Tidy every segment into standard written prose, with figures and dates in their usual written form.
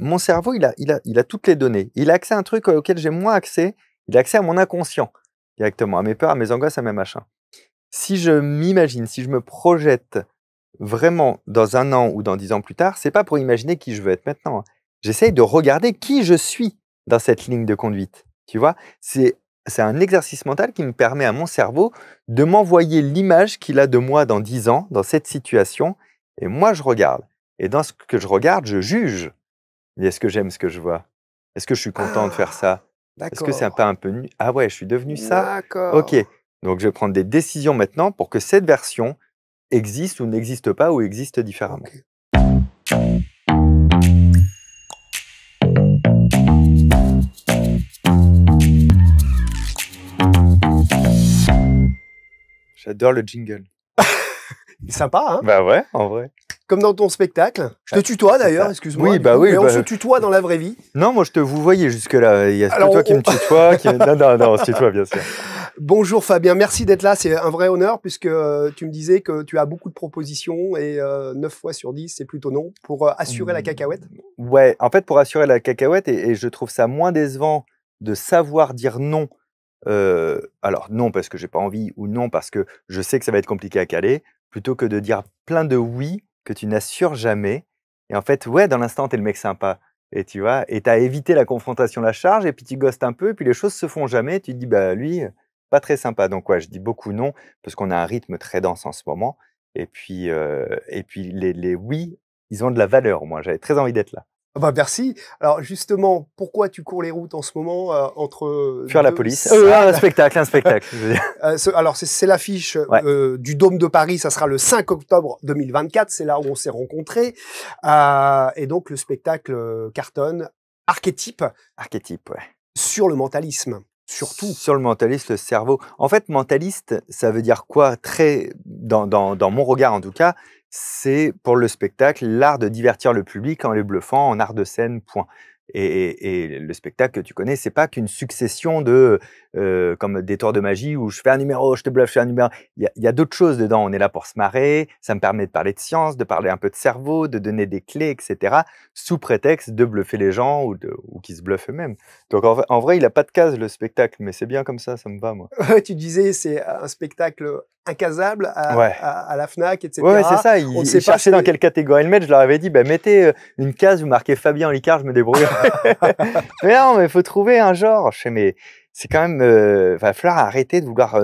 mon cerveau, il a toutes les données. Il a accès à un truc auquel j'ai moins accès. Il a accès à mon inconscient directement, à mes peurs, à mes angoisses, à mes machins. Si je m'imagine, si je me projette vraiment dans 1 an ou dans 10 ans plus tard, c'est pas pour imaginer qui je veux être maintenant, hein. J'essaye de regarder qui je suis dans cette ligne de conduite, tu vois? C'est un exercice mental qui me permet à mon cerveau de m'envoyer l'image qu'il a de moi dans 10 ans, dans cette situation, et moi je regarde. Et dans ce que je regarde, je juge. Est-ce que j'aime ce que je vois? Est-ce que je suis content de faire Ah! ça? Est-ce que c'est D'accord. pas un peu nu ah ouais, je suis devenu ça? OK. D'accord. Donc je vais prendre des décisions maintenant pour que cette version existe ou n'existe pas ou existe différemment. OK. J'adore le jingle. Sympa, hein? Bah ouais, en vrai. Comme dans ton spectacle. Je te Ah, tutoie c'est d'ailleurs, ça. excuse-moi Oui, du bah coup, oui, mais on se bah tutoie dans la vraie vie. non, moi je te vous voyais jusque-là. Il y a que Alors toi qui me tutoie, qui non, non, non, on se tutoie bien sûr. Bonjour Fabien, merci d'être là, c'est un vrai honneur puisque, tu me disais que tu as beaucoup de propositions et 9 fois sur 10, c'est plutôt non, pour, assurer la Mmh, cacahuète? ouais, en fait, pour assurer la cacahuète et je trouve ça moins décevant de savoir dire non, alors non parce que j'ai pas envie ou non parce que je sais que ça va être compliqué à caler, plutôt que de dire plein de oui que tu n'assures jamais et en fait, ouais, dans l'instant, tu es le mec sympa et tu vois? Et tu as évité la confrontation, la charge et puis tu ghostes un peu et puis les choses se font jamais. Tu te dis: «Bah, lui, pas très sympa». Donc ouais, je dis beaucoup non parce qu'on a un rythme très dense en ce moment et puis les oui, ils ont de la valeur au moins. J'avais très envie d'être là. Ah bah, merci. Alors justement, pourquoi tu cours les routes en ce moment, entre, Fuir la 2 police. Un salles? spectacle, un spectacle, je veux dire. Alors c'est l'affiche, Ouais. du Dôme de Paris, ça sera le 5 octobre 2024, c'est là où on s'est rencontrés, et donc le spectacle, cartonne. Archétype Archétype, ouais. sur le mentalisme, surtout. Sur le mentaliste, le cerveau. En fait, mentaliste, ça veut dire quoi? Très dans mon regard en tout cas, c'est pour le spectacle, l'art de divertir le public en les bluffant en art de scène, point. Et le spectacle que tu connais, c'est pas qu'une succession de, comme des tours de magie où je fais un numéro, je te bluffe, je fais un numéro. Il y a d'autres choses dedans. On est là pour se marrer, ça me permet de parler de science, de parler un peu de cerveau, de donner des clés et cetera, sous prétexte de bluffer les gens ou qu'ils se bluffent eux-mêmes. Donc en vrai, il a pas de case le spectacle, mais c'est bien comme ça me va moi. Ouais, tu disais, c'est un spectacle incasable Ouais. à la Fnac et Ouais, ouais, c'est cetera. ça, On ne ils sait pas cherchaient dans c'est quelle catégorie le mettre, je leur avais dit: «Bah, mettez, une case, vous marquez Fabien Olicard, je me débrouille». «Mais non, mais il faut trouver un genre». Je fais: «Mais c'est quand même, va falloir arrêter de vouloir,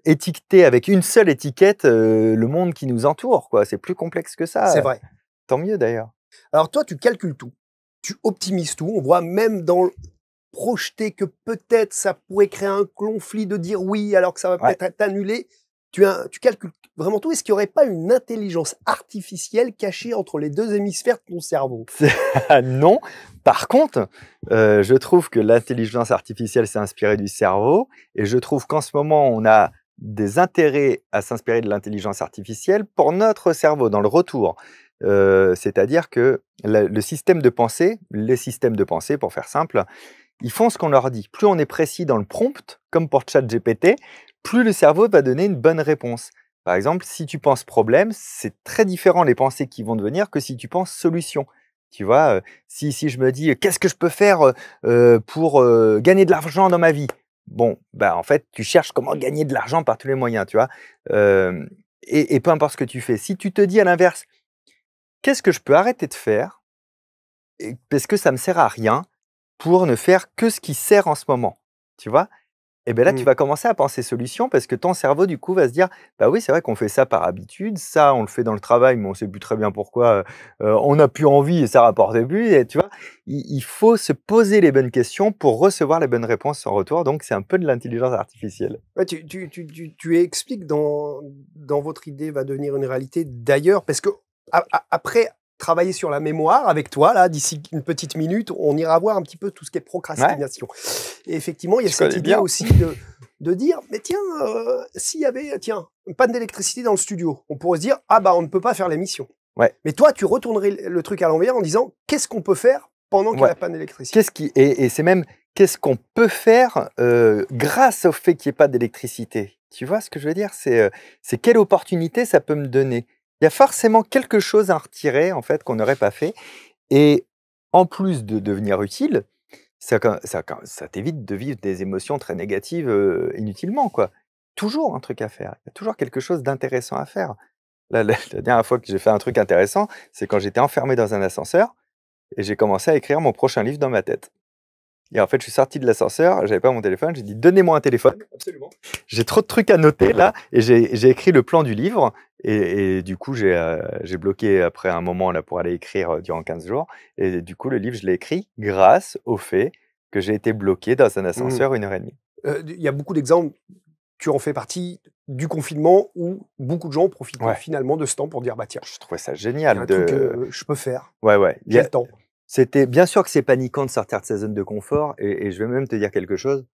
étiqueter avec une seule étiquette, le monde qui nous entoure, quoi. C'est plus complexe que c'est ça». vrai. Tant mieux d'ailleurs. Alors toi, tu calcules tout, tu optimises tout. On voit même dans projeter que peut-être ça pourrait créer un conflit de dire oui alors que ça va Ouais. peut-être être annulé. Tu calcules vraiment tout. Est-ce qu'il n'y aurait pas une intelligence artificielle cachée entre les 2 hémisphères de ton cerveau? C'est non. Par contre, je trouve que l'intelligence artificielle s'est inspirée du cerveau et je trouve qu'en ce moment, on a des intérêts à s'inspirer de l'intelligence artificielle pour notre cerveau, dans le retour. C'est-à-dire que le système de pensée, les systèmes de pensée, pour faire simple, ils font ce qu'on leur dit. Plus on est précis dans le prompt, comme pour ChatGPT, plus le cerveau va donner une bonne réponse. Par exemple, si tu penses problème, c'est très différent les pensées qui vont devenir que si tu penses solution. Tu vois, si je me dis qu'est-ce que je peux faire pour gagner de l'argent dans ma vie? Bon, bah en fait, tu cherches comment gagner de l'argent par tous les moyens, tu vois. Euh, et peu importe ce que tu fais. Si tu te dis à l'inverse, qu'est-ce que je peux arrêter de faire parce que ça me sert à rien pour ne faire que ce qui sert en ce moment, tu vois? Et beh, là, tu Mmh. vas commencer à penser solution parce que ton cerveau, du coup, va se dire: «Bah, oui, c'est vrai qu'on fait ça par habitude, ça, on le fait dans le travail, mais on sait plus très bien pourquoi, on n'a plus envie et ça rapporte plus» et tu vois? Il faut se poser les bonnes questions pour recevoir les bonnes réponses en retour, donc c'est un peu de l'intelligence artificielle. Ouais, tu expliques dans Votre idée va devenir une réalité d'ailleurs, parce que après travailler sur la mémoire avec toi, là, d'ici une petite minute, on ira voir un petit peu tout ce qui est Ouais, procrastination. Et effectivement, il y a tu cette connais idée bien. aussi de dire, mais tiens, s'il y avait, tiens, une panne d'électricité dans le studio, on pourrait se dire, ah bah on ne peut pas faire l'émission. Ouais, Mais toi, tu retournerais le truc à l'envers en disant, qu'est-ce qu'on peut faire pendant qu'il y a ouais. la panne d'électricité? Qu'est-ce qui et c'est même qu'est-ce qu'on peut faire, grâce au fait qu'il y ait pas d'électricité? Tu vois ce que je veux dire? C'est quelle opportunité ça peut me donner? Il y a forcément quelque chose à en retirer, en fait, qu'on n'aurait pas fait et en plus de devenir utile, ça t'évite de vivre des émotions très négatives, inutilement, quoi. Toujours un truc à faire, il y a toujours quelque chose d'intéressant à faire. La dernière fois que j'ai fait un truc intéressant, c'est quand j'étais enfermé dans un ascenseur et j'ai commencé à écrire mon prochain livre dans ma tête. Et en fait, je suis sorti de l'ascenseur, j'avais pas mon téléphone, j'ai dit: «Donnez-moi un téléphone, absolument. J'ai trop de trucs à noter là» et j'ai écrit le plan du livre et du coup, j'ai bloqué après un moment là pour aller écrire, durant 15 jours et du coup, le livre, je l'ai écrit grâce au fait que j'ai été bloqué dans un Mmh. ascenseur 1 heure et demie. Il y a beaucoup d'exemples, tu en fais partie, du confinement où beaucoup de gens ont profité Ouais, finalement de ce temps pour dire: «Bah tiens, je trouvais ça il y a génial un truc de que je peux faire, ouais, ouais, il y j'ai a le temps». c'était bien sûr que c'est paniquant de sortir de sa zone de confort et je vais même te dire quelque chose.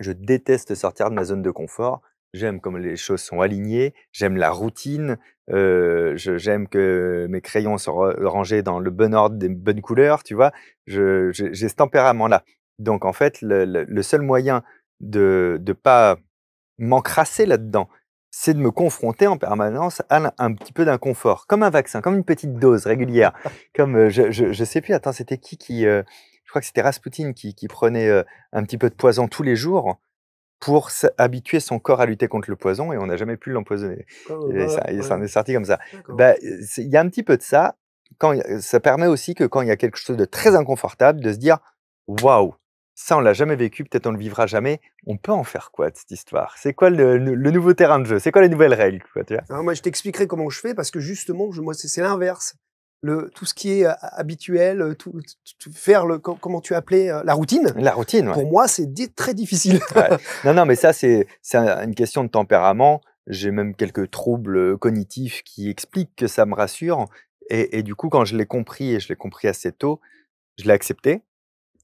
Je déteste sortir de ma zone de confort. J'aime comme les choses sont alignées, j'aime la routine, j'aime que mes crayons soient rangés dans le bon ordre, des bonnes couleurs, tu vois? J'ai ce tempérament-là. Donc en fait, le seul moyen de pas m'encrasser là-dedans, c'est de me confronter en permanence à un petit peu d'inconfort, comme un vaccin, comme une petite dose régulière. Comme, je sais plus, attends, c'était qui, je crois que c'était Raspoutine qui prenait, un petit peu de poison tous les jours pour habituer son corps à lutter contre le poison et on n'a jamais pu l'empoisonner et Ouais, ça il ouais, s'en est sorti comme ça. d'accord. Bah, il y a un petit peu de ça, ça permet aussi que quand il y a quelque chose de très inconfortable, de se dire: «Waouh, ça on l'a jamais vécu, peut-être on le vivra jamais, on peut en faire quoi de cette histoire? C'est quoi le nouveau terrain de jeu? C'est quoi les nouvelles règles?» quoi, tu vois? Alors moi, je t'expliquerai comment je fais parce que justement, moi, c'est l'inverse. Tout ce qui est habituel, faire comment tu appelais la routine, La routine, ouais. pour moi, c'est très difficile. Ouais. Non, non, mais ça, c'est une question de tempérament. J'ai même quelques troubles, cognitifs qui expliquent que ça me rassure et du coup, quand je l'ai compris et je l'ai compris assez tôt, je l'ai accepté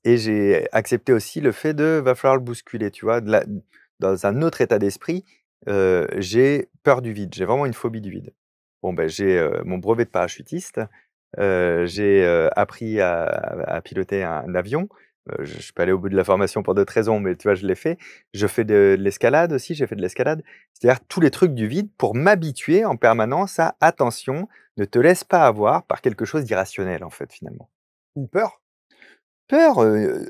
et j'ai accepté aussi le fait de va falloir le bousculer, tu vois? Dans un autre état d'esprit, j'ai peur du vide, j'ai vraiment une phobie du vide. Bon, ben, j'ai, mon brevet de parachutiste, j'ai, appris à piloter un avion. Je suis pas allé au bout de la formation pour d'autres raisons, mais tu vois, je l'ai fait. Je fais de l'escalade aussi, j'ai fait de l'escalade. C'est-à-dire tous les trucs du vide pour m'habituer en permanence à: «Attention, ne te laisse pas avoir par quelque chose d'irrationnel», en fait, finalement. Une peur? Peur,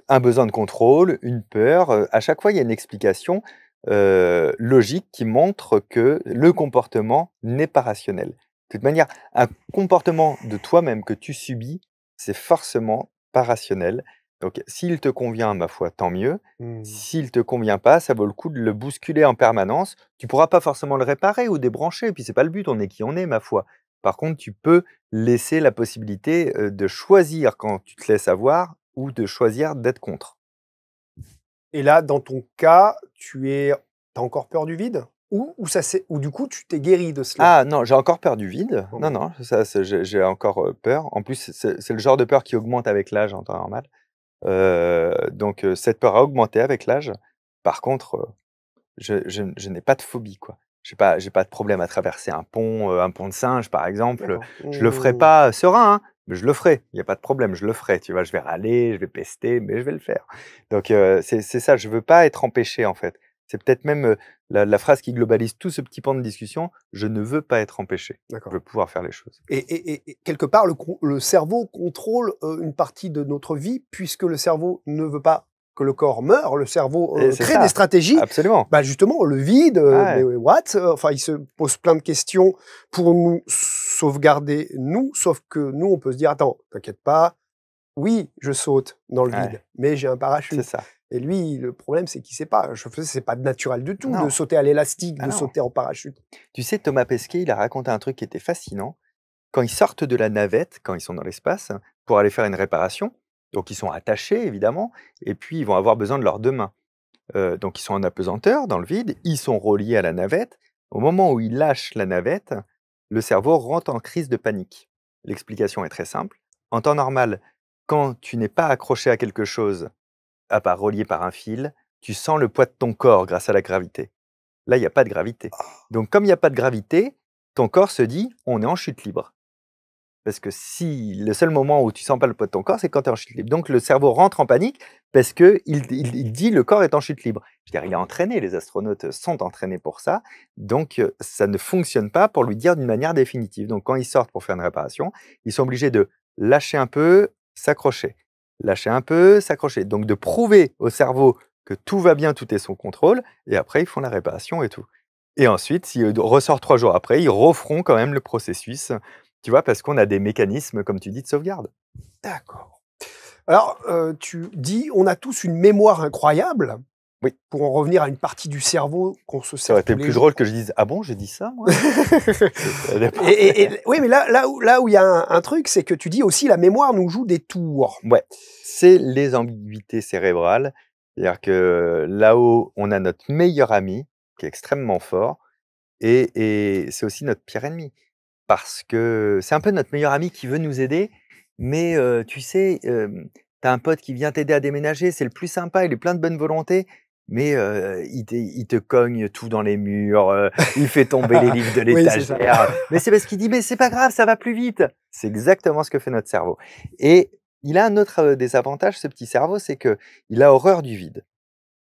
un besoin de contrôle, une peur, à chaque fois, il y a une explication, logique qui montre que le comportement n'est pas rationnel. De toute manière, un comportement de toi-même que tu subis, c'est forcément pas rationnel. Donc s'il te convient, ma foi, tant mieux. Mmh. S'il te convient pas, ça vaut le coup de le bousculer en permanence. Tu pourras pas forcément le réparer ou débrancher, puis c'est pas le but, on est qui on est, ma foi. Par contre, tu peux laisser la possibilité, de choisir quand tu te laisses avoir ou de choisir d'être contre. Et là, dans ton cas, tu as encore peur du vide? Ou du coup, tu t'es guéri de cela? Ah non, j'ai encore peur du vide. Quand Non, même. non, ça j'ai encore, peur. En plus, c'est le genre de peur qui augmente avec l'âge en temps normal. Donc cette peur a augmenté avec l'âge. Par contre, je n'ai pas de phobie, quoi. J'ai pas de problème à traverser un pont de singe, par exemple. D'accord. Je le ferai Mmh. pas serein, hein, mais je le ferai. Il y a pas de problème, je le ferai, tu vois? Je vais râler, je vais pester, mais je vais le faire. Donc c'est ça, je veux pas être empêché, en fait. C'est peut-être même, la phrase qui globalise tout ce petit pan de discussion: «Je ne veux pas être empêché. Je D'accord. veux pouvoir faire les choses». Et quelque part, le cerveau contrôle, une partie de notre vie puisque le cerveau ne veut pas que le corps meure. Le cerveau, Et c'est crée des ça, stratégies. absolument. Bah, justement, le vide, mais Ouais, what? Enfin, il se pose plein de questions pour nous sauvegarder, nous, sauf que nous, on peut se dire: «Attends, t'inquiète pas, oui, je saute dans le vide, ouais, mais j'ai un c'est parachute». ça. Et lui, le problème, c'est qu'il sait pas. C'est pas naturel du tout de Non, sauter à l'élastique, ah de non. sauter en parachute. Tu sais, Thomas Pesquet, il a raconté un truc qui était fascinant. Quand ils sortent de la navette, quand ils sont dans l'espace, pour aller faire une réparation, donc ils sont attachés évidemment, et puis ils vont avoir besoin de leurs 2 mains. Donc ils sont en apesanteur dans le vide, ils sont reliés à la navette. Au moment où ils lâchent la navette, le cerveau rentre en crise de panique. L'explication est très simple. En temps normal, quand tu n'es pas accroché à quelque chose, à part relié par un fil, tu sens le poids de ton corps grâce à la gravité. Là, il y a pas de gravité. Donc comme il y a pas de gravité, ton corps se dit: «On est en chute libre». Parce que si le seul moment où tu sens pas le poids de ton corps, c'est quand tu es en chute libre. Donc le cerveau rentre en panique parce qu'il dit: «Le corps est en chute libre». Je veux dire, il est entraîné, les astronautes sont entraînés pour ça, donc ça ne fonctionne pas pour lui dire d'une manière définitive. Donc quand ils sortent pour faire une réparation, ils sont obligés de lâcher un peu, s'accrocher. Lâcher un peu, s'accrocher. Donc de prouver au cerveau que tout va bien, tout est sous contrôle, et après ils font la réparation et tout. Et ensuite, s'il ressort 3 jours après, ils referont quand même le processus, tu vois? Parce qu'on a des mécanismes, comme tu dis, de sauvegarde. D'accord. Alors, tu dis: «On a tous une mémoire incroyable», Oui. pour en revenir à une partie du cerveau qu'on se Ça aurait sert été tous les plus jours. drôle que je dise: «Ah bon, j'ai dit ça moi?» Ça allait pas. Oui, mais là où il y a un truc, c'est que tu dis aussi la mémoire nous joue des tours. Ouais, c'est les ambiguïtés cérébrales. C'est-à-dire que là-haut, on a notre meilleur ami, qui est extrêmement fort, et c'est aussi notre pire ennemi. Parce que c'est un peu notre meilleur ami qui veut nous aider, mais tu sais, tu as un pote qui vient t'aider à déménager, c'est le plus sympa, il est plein de bonne volonté, mais il te cogne tout dans les murs, il fait tomber les livres de Oui, c'est ça. l'étagère. Mais c'est parce qu'il dit: «Mais c'est pas grave, ça va plus vite». C'est exactement ce que fait notre cerveau, et il a un autre, désavantage, ce petit cerveau, c'est qu'il a horreur du vide.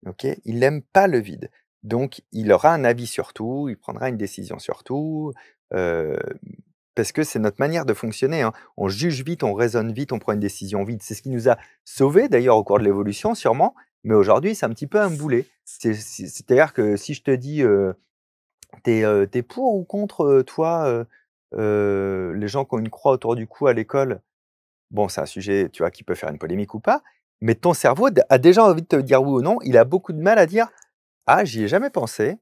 OK? Il n'aime pas le vide. Donc il aura un avis sur tout, il prendra une décision sur tout, heu, parce que c'est notre manière de fonctionner, hein. On juge vite, on raisonne vite, on prend une décision vite. C'est ce qui nous a sauvés d'ailleurs au cours de l'évolution sûrement, mais aujourd'hui c'est un petit peu un boulet. C'est-à-dire que si je te dis, «Tu pour ou contre, toi, les gens qui ont une croix autour du cou à l'école?» Bon, c'est un sujet, tu vois, qui peut faire une polémique ou pas, mais ton cerveau a déjà envie de te dire oui ou non. Il a beaucoup de mal à dire: «Ah, j'y ai jamais pensé.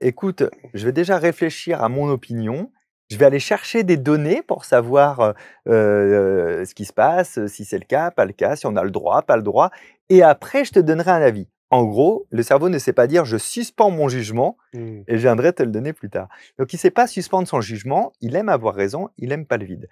Écoute, je vais déjà réfléchir à mon opinion. Je vais aller chercher des données pour savoir, ce qui se passe, si c'est le cas, pas le cas, si on a le droit, pas le droit, et après je te donnerai un avis». En gros, le cerveau ne sait pas dire: «Je suspends mon jugement Mmh. et je viendrai te le donner plus tard». Donc il ne sait pas suspendre son jugement, il aime avoir raison, il aime pas le vide.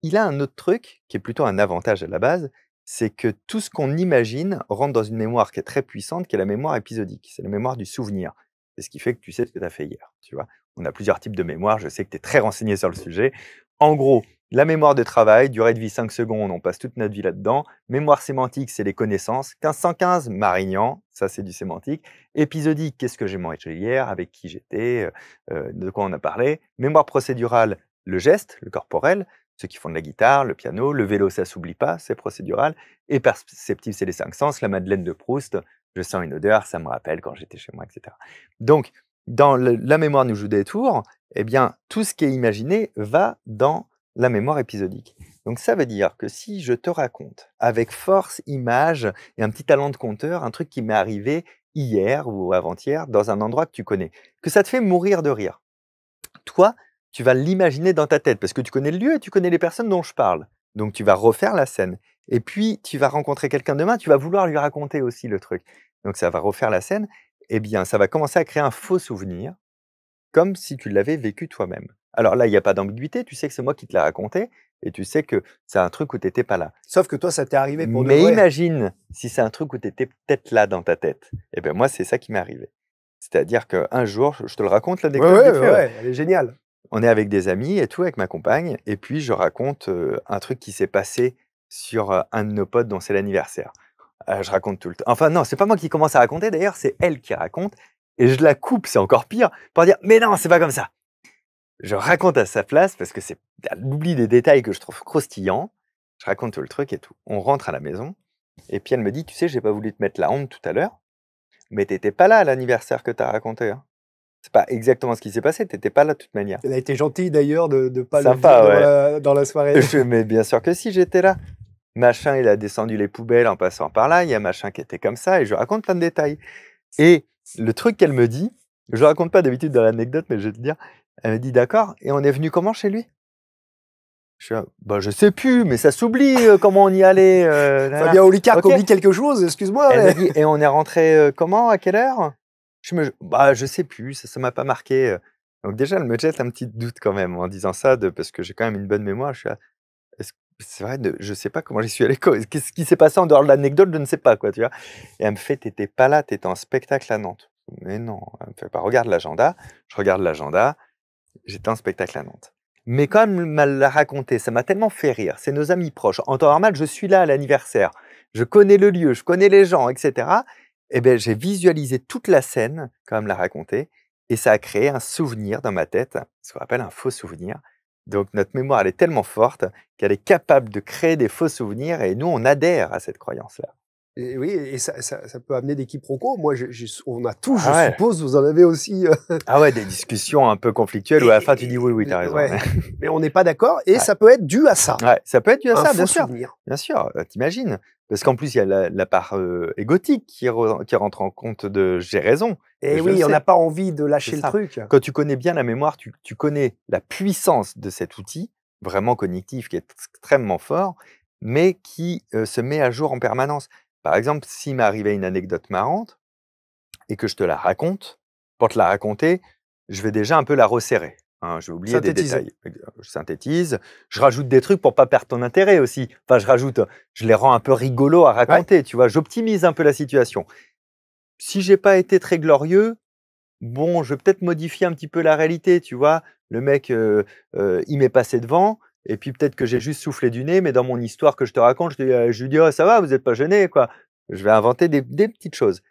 Il a un autre truc, qui est plutôt un avantage à la base, c'est que tout ce qu'on imagine rentre dans une mémoire qui est très puissante, qui est la mémoire épisodique. C'est la mémoire du souvenir. C'est ce qui fait que tu sais ce que tu as fait hier, tu vois? On a plusieurs types de mémoire, je sais que tu es très renseigné sur le sujet. En gros, la mémoire de travail, durée de vie 5 secondes, on passe toute notre vie là-dedans. Mémoire sémantique, c'est les connaissances. 1515, Marignan, ça c'est du sémantique. Épisodique, qu'est-ce que j'ai mangé hier, avec qui j'étais, de quoi on a parlé. Mémoire procédurale, le geste, le corporel. Ceux qui font de la guitare, le piano, le vélo, ça s'oublie pas, c'est procédural. Et perceptif, c'est les 5 sens. La Madeleine de Proust, je sens une odeur, ça me rappelle quand j'étais chez moi, etc. Donc, dans la mémoire nous joue des tours, eh bien, tout ce qui est imaginé va dans la mémoire épisodique. Donc, ça veut dire que si je te raconte avec force, image et un petit talent de conteur, un truc qui m'est arrivé hier ou avant-hier dans un endroit que tu connais, que ça te fait mourir de rire, toi, tu vas l'imaginer dans ta tête parce que tu connais le lieu et tu connais les personnes dont je parle. Donc tu vas refaire la scène. Et puis tu vas rencontrer quelqu'un demain, tu vas vouloir lui raconter aussi le truc. Donc ça va refaire la scène. Eh bien, ça va commencer à créer un faux souvenir, comme si tu l'avais vécu toi-même. Alors là, il n'y a pas d'ambiguïté, tu sais que c'est moi qui te l'ai raconté et tu sais que c'est un truc où tu n'étais pas là. Sauf que toi, ça t'est arrivé pour de Mais vrai. imagine si c'est un truc où tu étais peut-être là dans ta tête. Eh bien moi, c'est ça qui m'est arrivé. C'est-à-dire qu'un jour, je te le raconte Ouais, l'anecdote ouais, vite ouais, fait, ouais. ouais, elle est géniale. On est avec des amis et tout, avec ma compagne, et puis je raconte, un truc qui s'est passé sur, un de nos potes dont c'est l'anniversaire. Je raconte tout le temps, enfin non, c'est pas moi qui commence à raconter d'ailleurs, c'est elle qui raconte, et je la coupe, c'est encore pire, pour dire: «Mais non, c'est pas comme ça!» Je raconte à sa place parce que elle oublie des détails que je trouve croustillants. Je raconte tout le truc et tout. On rentre à la maison et puis elle me dit: «Tu sais, j'ai pas voulu te mettre la honte tout à l'heure, mais tu étais pas là à l'anniversaire que tu as raconté, hein. C'est pas exactement ce qui s'est passé, tu étais pas là de toute manière». Elle a été gentille d'ailleurs de ne pas le dire Sympa, ouais. dans la soirée. Mais bien sûr que si, j'étais là. Machin, il a descendu les poubelles en passant par là, il y a machin qui était comme ça, et je raconte plein de détails. Et le truc qu'elle me dit, je le raconte pas d'habitude dans l'anecdote, mais je vais te dire, elle me dit: «D'accord, et on est venu comment chez lui?» Je suis là: «Bah, je sais plus, mais ça s'oublie, comment on y allait, nin Fabien Olicard OK». oublie quelque chose, excuse-moi, Elle me mais dit: «Et on est rentré comment? À quelle heure?» «Bah, je sais plus, ça m'a pas marqué», Donc déjà, elle me jette un petit doute quand même en disant ça, parce que j'ai quand même une bonne mémoire. Je suis là: «Est-ce c'est vrai, je sais pas comment j'y suis allé, quoi. Qu'est-ce qui s'est passé en dehors de l'anecdote? Je ne sais pas, quoi», tu vois? Et elle me fait: «Tu pas là, tu étais en spectacle à Nantes». «Mais non», elle me fait: «Bah, regarde l'agenda». Je regarde l'agenda, j'étais en spectacle à Nantes. Mais comme elle me l'a raconté, ça m'a tellement fait rire. C'est nos amis proches. En temps normal, je suis là à l'anniversaire. Je connais le lieu, je connais les gens, et cetera. Et beh, j'ai visualisé toute la scène comme elle me l'a raconté, et ça a créé un souvenir dans ma tête, ce qu'on appelle un faux souvenir. Donc notre mémoire, elle est tellement forte qu'elle est capable de créer des faux souvenirs et nous, on adhère à cette croyance-là. Et oui, et ça peut amener des quiproquos. Moi, on a tous, je Ah ouais. suppose, vous en avez aussi. Ah ouais, des discussions un peu conflictuelles où à la fin tu dis oui, t'as raison. Ouais. Mais on n'est pas d'accord et Ouais. ça peut être dû à ça. Ouais, ça peut être dû à Un ça, faux bien sûr. souvenir. Bien sûr, t'imagines. Parce qu'en plus, il y a la part égotique qui rentre en compte de j'ai raison. Et je oui, le on sais. n'a pas envie de lâcher C'est le ça. truc. Quand tu connais bien la mémoire, tu connais la puissance de cet outil, vraiment cognitif, qui est extrêmement fort, mais qui se met à jour en permanence. Par exemple, s'il m'est arrivé une anecdote marrante et que je te la raconte, pour te la raconter, je vais déjà un peu la resserrer. Hein, je vais oublier des Synthétiser. détails. Je synthétise, je rajoute des trucs pour pas perdre ton intérêt aussi. Enfin, je les rends un peu rigolos à raconter, tu vois. J'optimise un peu la situation. Si j'ai pas été très glorieux, bon, je vais peut-être modifier un petit peu la réalité, tu vois? Le mec, il m'est passé devant et puis peut-être que j'ai juste soufflé du nez, mais dans mon histoire que je te raconte, je lui dis: «Oh ça va, vous êtes pas gêné, quoi?» Je vais inventer des petites choses.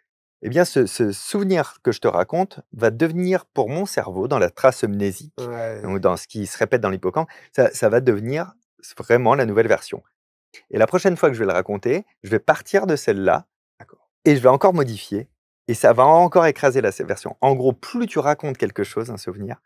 Eh bien, ce souvenir que je te raconte va devenir pour mon cerveau, dans la trace amnésique, ou Ouais. dans ce qui se répète dans l'hippocampe, ça va devenir vraiment la nouvelle version. Et la prochaine fois que je vais le raconter, je vais partir de celle-là D'accord. et je vais encore modifier et ça va encore écraser la version. En gros, plus tu racontes quelque chose, un souvenir,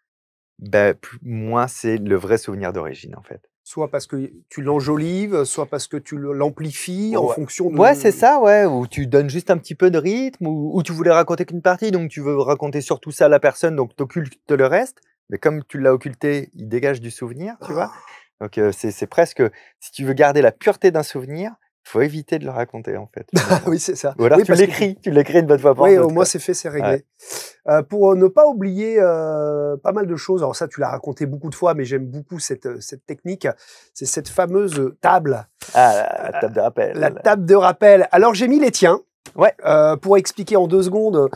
ben, moins c'est le vrai souvenir d'origine, en fait. Soit parce que tu l'enjolives, soit parce que tu l'amplifies en Ouais. fonction Ouais, c'est de. ça, ouais, ou tu donnes juste un petit peu de rythme, ou tu voulais raconter qu'une partie, donc tu veux raconter surtout ça à la personne, donc tu occultes le reste. Mais comme tu l'as occulté, il dégage du souvenir, tu vois. Ah, Donc c'est presque, si tu veux garder la pureté d'un souvenir, il faut éviter de le raconter, en fait, finalement. oui, c'est ça. Ou alors Oui, parce que tu l'écris une bonne fois pour oui, au toutes, moins quoi. c'est fait, c'est Ouais. réglé. Pour ne pas oublier pas mal de choses, alors ça tu l'as raconté beaucoup de fois, mais j'aime beaucoup cette technique, c'est cette fameuse table, Ah, la table de rappel. la table de rappel. Alors j'ai mis les tiens, Ouais. pour expliquer en 2 secondes,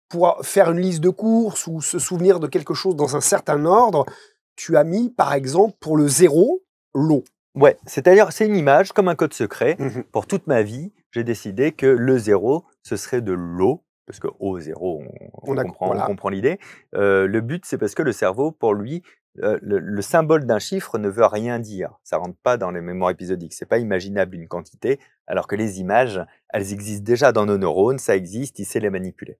pour faire une liste de courses ou se souvenir de quelque chose dans un certain ordre, tu as mis par exemple pour le 0, l'eau. Ouais, c'est-à-dire, c'est une image comme un code secret. Mmh. Pour toute ma vie, j'ai décidé que le 0, ce serait de l'eau, parce que O, 0, On a on voilà. comprend l'idée. Le but, c'est parce que le cerveau, pour lui, le symbole d'un chiffre ne veut rien dire. Ça rentre pas dans les mémoires épisodiques. C'est pas imaginable une quantité, alors que les images, elles existent déjà dans nos neurones, ça existe, il sait les manipuler.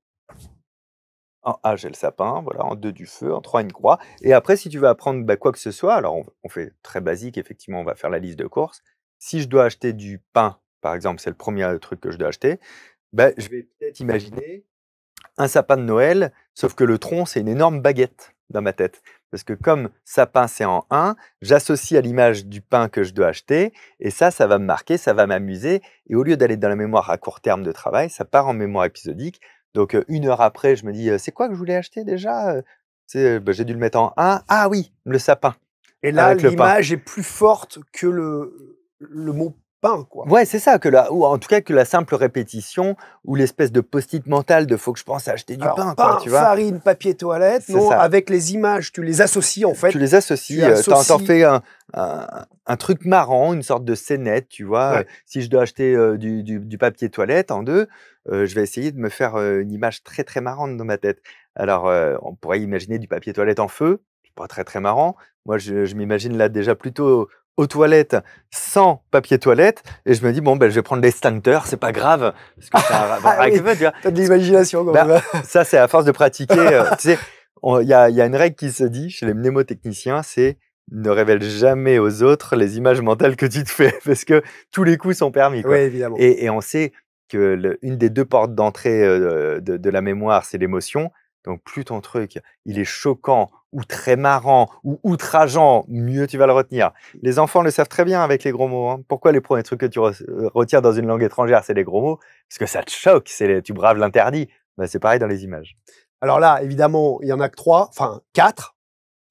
En A, j'ai le sapin, voilà, en 2 du feu, en 3 une croix. Et après, si tu veux apprendre quoi que ce soit, alors on fait très basique, effectivement, on va faire la liste de courses. Si je dois acheter du pain, par exemple, c'est le premier truc que je dois acheter, ben, je vais peut-être imaginer un sapin de Noël, sauf que le tronc, c'est une énorme baguette dans ma tête. Parce que comme sapin, c'est en 1, j'associe à l'image du pain que je dois acheter, et ça va me marquer, ça va m'amuser. Et au lieu d'aller dans la mémoire à court terme de travail, ça part en mémoire épisodique. Donc 1 heure après, je me dis, c'est quoi que je voulais acheter déjà? J'ai dû le mettre en 1. Ah oui, le sapin, Et là, avec le pain. l'image est plus forte que le mot pain, quoi. Ouais, c'est ça, ou en tout cas que la simple répétition, ou l'espèce de post-it mental de faut que je pense à acheter du Alors, pain, quoi, pain, tu vois? farine, papier toilette, C'est non, ça. avec les images, tu les associes en fait. Tu les associes, t'en associes. fais un truc marrant, une sorte de scénette, tu vois? Ouais. Si je dois acheter, du papier toilette en 2, je vais essayer de me faire, une image très, très marrante dans ma tête. Alors, on pourrait imaginer du papier toilette en feu, c'est pas très, très marrant. Moi, je m'imagine là déjà plutôt aux toilettes sans papier toilette et je me dis: «Bon, ben, je vais prendre l'extincteur, c'est pas grave», parce que ça a rapport Ah avec oui, le feu, tu vois? t'as de l'imagination quand Bah, même. ça, c'est à force de pratiquer, tu sais, il y a une règle qui se dit chez les mnémotechniciens, c'est: «Ne révèle jamais aux autres les images mentales que tu te fais», parce que tous les coups sont permis, Oui, quoi. évidemment. Et on sait que une des 2 portes d'entrée, de la mémoire, c'est l'émotion. Donc plus ton truc, il est choquant ou très marrant ou outrageant, mieux tu vas le retenir. Les enfants le savent très bien avec les gros mots, hein. Pourquoi les premiers trucs que tu retiens dans une langue étrangère, c'est les gros mots? Parce que ça te choque, tu braves l'interdit. Bah, c'est pareil dans les images. Alors là, évidemment, il y en a que 3, enfin 4.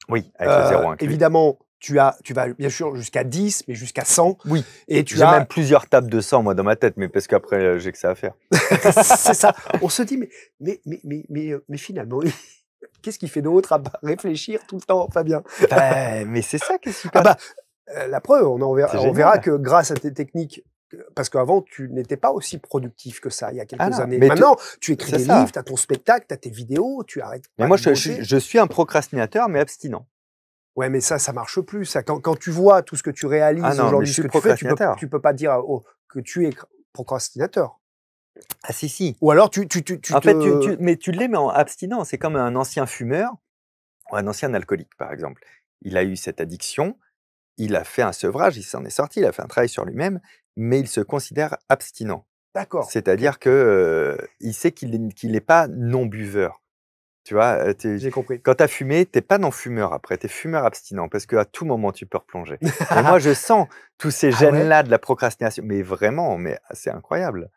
Oui, avec le 0 inclus. Évidemment, tu vas bien sûr jusqu'à 10, mais jusqu'à 100. Oui, Et tu j'ai as. même plusieurs tables de 100 moi dans ma tête, mais parce qu'après, j'ai que ça à faire. C'est ça. On se dit, mais finalement, qu'est-ce qu'il fait d'autre à part réfléchir tout le temps, Fabien? Bah, mais c'est ça qui est Ah super. bah, la preuve, C'est on verra génial. que grâce à tes techniques, parce qu'avant, tu n'étais pas aussi productif que ça il y a quelques Ah non, années. mais Maintenant, tu écris c'est des ça. livres, tu as ton spectacle, tu as tes vidéos, tu arrêtes Mais pas moi, de je bosser. suis un procrastinateur, mais abstinent. Ouais, mais ça marche plus. Ça, quand tu vois tout ce que tu Ah réalises non, mais je aujourd'hui, ce suis que tu fais, procrastinateur. tu peux pas dire que tu es procrastinateur. Ah si, si. Ou alors tu En fait, te... mais tu l'es, mais en abstinent. C'est comme un ancien fumeur ou un ancien alcoolique, par exemple. Il a eu cette addiction, il a fait un sevrage, il s'en est sorti, il a fait un travail sur lui-même, mais il se considère abstinent. D'accord, ok, C'est-à-dire que, il sait qu'il est pas non-buveur. Tu vois? j'ai compris. Quand tu as fumé, tu es pas non-fumeur après, tu es fumeur abstinent parce qu'à tout moment, tu peux replonger. Et moi, je sens tous ces Ah ouais? gènes-là de la procrastination, mais vraiment, mais c'est incroyable.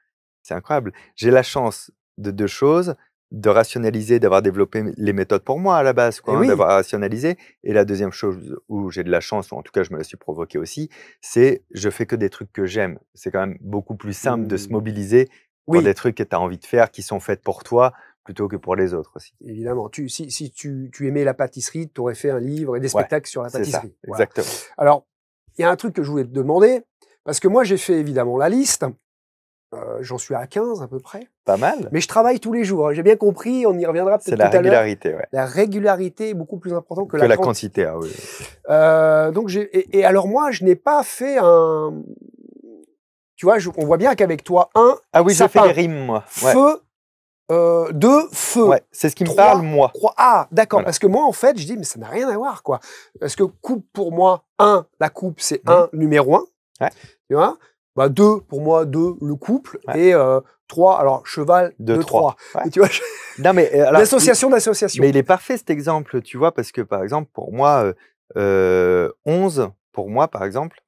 C'est incroyable. J'ai la chance de 2 choses, de rationaliser, d'avoir développé les méthodes pour moi à la base, Eh quoi, hein, oui, d'avoir rationalisé. Et la deuxième chose où j'ai de la chance, ou en tout cas je me la suis provoquée aussi, c'est je fais que des trucs que j'aime. C'est quand même beaucoup plus simple de se mmh, mobiliser pour oui, des trucs que tu as envie de faire, qui sont faits pour toi, plutôt que pour les autres aussi. évidemment. Si tu aimais la pâtisserie, tu aurais fait un livre et des Ouais, spectacles sur la c'est ça, pâtisserie. Voilà. exactement. Alors, il y a un truc que je voulais te demander, parce que moi j'ai fait évidemment la liste, j'en suis à 15 à peu près, Pas mal. mais je travaille tous les jours, hein. J'ai bien compris, on y reviendra C'est peut-être la tout à l'heure. régularité, ouais. La régularité est beaucoup plus importante que Que la la quantité. quantité, ah oui. Donc et alors moi, je n'ai pas fait un... Tu vois, on voit bien qu'avec toi, un Ah oui, je fais des sapin, rimes, moi. Ouais, feu, 2 feu, ouais, c'est ce qui me parle, 3 moi. croix. Ah, d'accord, Voilà. parce que moi, en fait, je dis: «Mais ça n'a rien à voir, quoi». Parce que coupe, pour moi, un, la coupe, c'est Mmh. un numéro un, Ouais, tu vois? Bah, 2 pour moi, 2 le couple ouais. et 3 alors cheval, 2, 2 3. 3. Ouais. Et tu vois? Non, mais Une alors, association mais d'associations. il est parfait cet exemple, tu vois? Parce que, par exemple, pour moi, 11, pour moi, par exemple,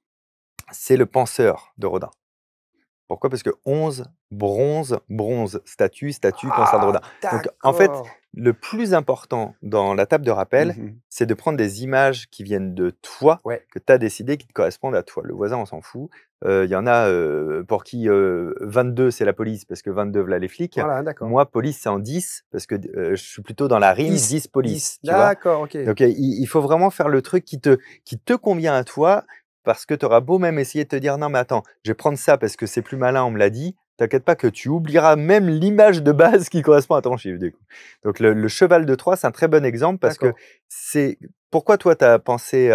c'est le penseur de Rodin. Pourquoi? Parce que 11, bronze, bronze, statue, statue, penseur de Ah, Rodin. Donc en fait, d'accord. le plus important dans la table de rappel, Mmh. c'est de prendre des images qui viennent de toi, Ouais, que tu as décidé qui te correspondent à toi. Le voisin, on s'en fout. Il y en a, pour qui, 22, c'est la police parce que 22, voilà les flics. voilà, d'accord. Moi, police, c'est en 10 parce que je suis plutôt dans la rime 10, 10 10. police, tu vois? D'accord, OK. Donc il faut vraiment faire le truc qui te convient à toi parce que tu auras beau même essayer de te dire: «Non mais attends, je vais prendre ça parce que c'est plus malin, on me l'a dit». T'inquiète pas que tu oublieras même l'image de base qui correspond à ton chiffre du coup. Donc le cheval de Troie, c'est un très bon exemple parce que D'accord. c'est pourquoi toi tu as pensé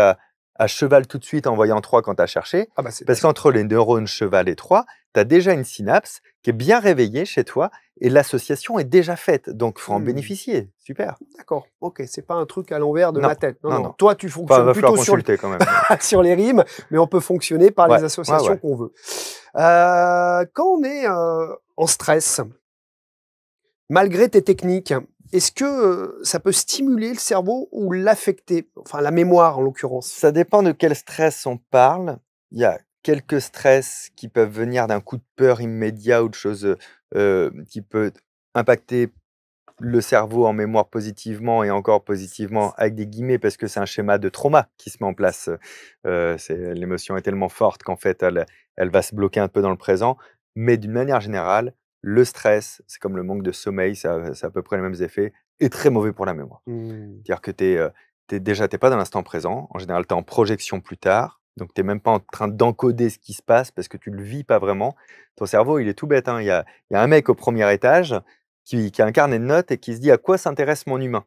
à cheval tout de suite en voyant 3 quand tu as cherché? Ah bah, c'est Parce qu'entre les neurones cheval et 3, tu as déjà une synapse qui est bien réveillée chez toi et l'association est déjà faite. Donc faut en mmh, bénéficier. Super. d'accord, OK, c'est pas un truc à l'envers de Non, ma tête. Non, non, non. non. Toi, tu Enfin, fonctionnes va falloir plutôt sur consulter quand même, mais sur les rimes, mais on peut fonctionner par ouais, les ouais, associations ouais. qu'on veut. Quand on est, en stress, malgré tes techniques, est-ce que, ça peut stimuler le cerveau ou l'affecter? Enfin, la mémoire, en l'occurrence. Ça dépend de quel stress on parle. Il y a quelques stress qui peuvent venir d'un coup de peur immédiat ou de choses, qui peut impacter le cerveau en mémoire positivement et encore positivement avec des guillemets parce que c'est un schéma de trauma qui se met en place. C'est l'émotion est tellement forte qu'en fait elle va se bloquer un peu dans le présent. Mais d'une manière générale, le stress, c'est comme le manque de sommeil, ça à peu près les mêmes effets, est très mauvais pour la mémoire. Mmh. C'est-à-dire que tu es pas dans l'instant présent. En général, tu es en projection plus tard, donc tu es même pas en train d'encoder ce qui se passe parce que tu le vis pas vraiment. Ton cerveau, il est tout bête, hein. Il y a un mec au premier étage qui a un carnet de notes et qui se dit: «À quoi s'intéresse mon humain?»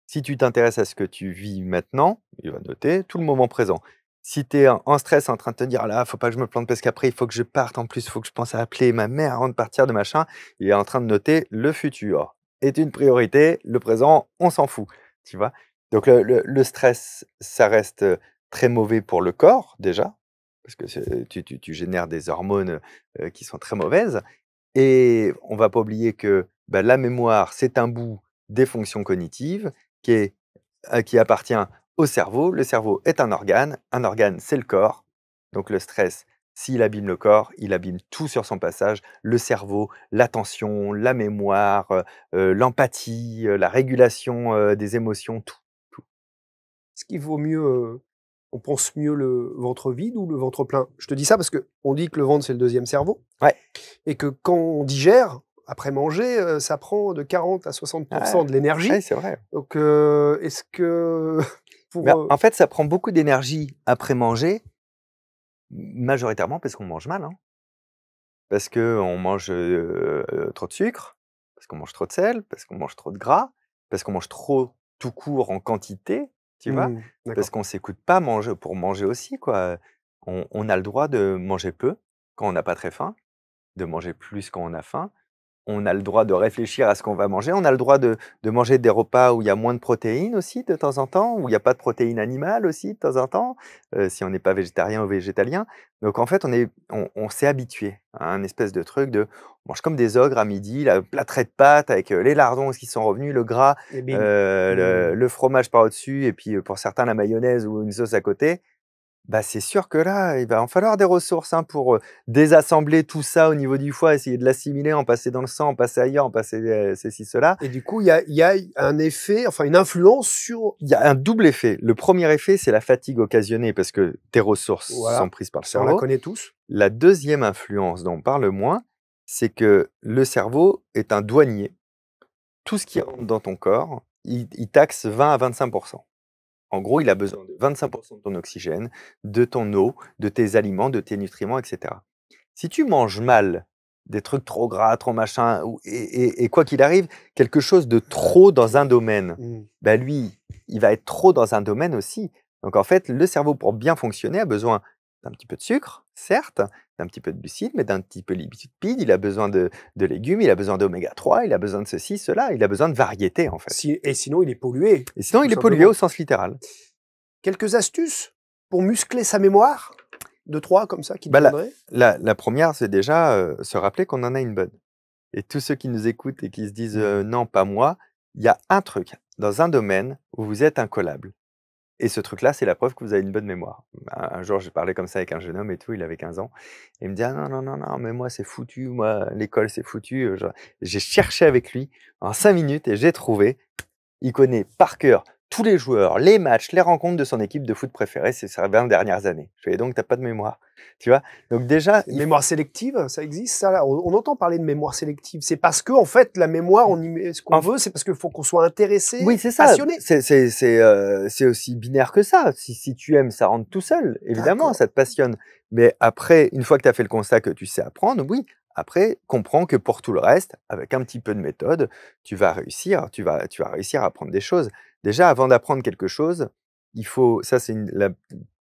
Si tu t'intéresses à ce que tu vis maintenant, il va noter tout le moment présent. Si tu es en stress en train de te dire: «Ah là, faut pas que je me plante parce qu'après il faut que je parte, en plus il faut que je pense à appeler ma mère avant de partir de machin», il est en train de noter le futur est une priorité, le présent, on s'en fout, tu vois? Donc le stress, ça reste, très mauvais pour le corps déjà, parce que tu génères des hormones, qui sont très mauvaises et on va pas oublier que, bah, la mémoire, c'est un bout des fonctions cognitives qui est, qui appartient au cerveau. Le cerveau est un organe, c'est le corps. Donc le stress, s'il abîme le corps, il abîme tout sur son passage, le cerveau, l'attention, la mémoire, l'empathie, la régulation, des émotions, tout, tout. Est-ce qu'il vaut mieux, on pense mieux le ventre vide ou le ventre plein? Je te dis ça parce que on dit que le ventre, c'est le deuxième cerveau Ouais, et que quand on digère, après manger, ça prend de 40 à 60 ouais, de ouais, l'énergie. c'est vrai. Donc, est-ce que Mais pour, en fait, ça prend beaucoup d'énergie après manger, majoritairement parce qu'on mange mal, hein. Parce qu'on mange, trop de sucre, parce qu'on mange trop de sel, parce qu'on mange trop de gras, parce qu'on mange trop tout court en quantité, tu vois, D'accord. parce qu'on s'écoute pas manger pour manger aussi, quoi. On a le droit de manger peu quand on n'a pas très faim, de manger plus quand on a faim. On a le droit de réfléchir à ce qu'on va manger. On a le droit de manger des repas où il y a moins de protéines aussi de temps en temps, où il y a pas de protéines animales aussi de temps en temps, si on n'est pas végétarien ou végétalien. Donc en fait, on s'est habitué à un espèce de truc de on mange comme des ogres à midi, la plâtrée de pâtes avec, les lardons qui sont revenus, le gras, Et bim. le fromage par au-dessus et puis, pour certains la mayonnaise ou une sauce à côté. Bah, c'est sûr que là, il va en falloir des ressources, hein, pour, désassembler tout ça au niveau du foie, essayer de l'assimiler, en passer dans le sang, en passer ailleurs, en passer, ceci, cela. Et du coup, il y a un effet, enfin une influence sur... Il y a un double effet. Le premier effet, c'est la fatigue occasionnée parce que tes ressources sont Voilà, prises par le ça on la cerveau. connaît tous. La deuxième influence dont on parle moins, c'est que le cerveau est un douanier. Tout ce qui rentre dans ton corps, il taxe 20 à 25. En gros, il a besoin de 25 de ton oxygène, de ton eau, de tes aliments, de tes nutriments, etc. Si tu manges mal, des trucs trop gras, trop machin, et quoi qu'il arrive, quelque chose de trop dans un domaine, Mmh. bah lui, il va être trop dans un domaine aussi. Donc en fait, le cerveau, pour bien fonctionner, a besoin d'un petit peu de sucre, certes, d'un petit peu de glucides, mais d'un petit peu de lipides, il a besoin de légumes, il a besoin d'oméga 3, il a besoin de ceci, cela, il a besoin de variété en fait. Et sinon, il est pollué. Et sinon, tout il est pollué simplement. au sens littéral. Quelques astuces pour muscler sa mémoire? 2-3 comme ça qui te Bah, viendraient? la première, c'est déjà, se rappeler qu'on en a une bonne. Et tous ceux qui nous écoutent et qui se disent, «Non, pas moi», il y a un truc dans un domaine où vous êtes incollable et ce truc-là, c'est la preuve que vous avez une bonne mémoire. Un jour, j'ai parlé comme ça avec un jeune homme et tout, il avait 15 ans et il me dit: «Ah non, non, non, non, mais moi, c'est foutu, moi, l'école, c'est foutu», j'ai cherché avec lui en 5 minutes et j'ai trouvé. Il connaît par cœur tous les joueurs, les matchs, les rencontres de son équipe de foot préférée ces 20 dernières années. Je fais: «Donc tu as pas de mémoire», tu vois? Donc déjà, Une mémoire sélective, ça existe ça là? On entend parler de mémoire sélective. C'est parce que en fait la mémoire, on y met ce qu'on En veut, c'est parce qu'il faut qu'on soit intéressé, oui, c'est ça. passionné. C'est aussi binaire que ça. Si tu aimes, ça rentre tout seul, évidemment, D'accord. ça te passionne. Mais après, une fois que tu as fait le constat que tu sais apprendre, oui, après, comprends que pour tout le reste, avec un petit peu de méthode, tu vas réussir à apprendre des choses. Déjà, avant d'apprendre quelque chose, il faut ça c'est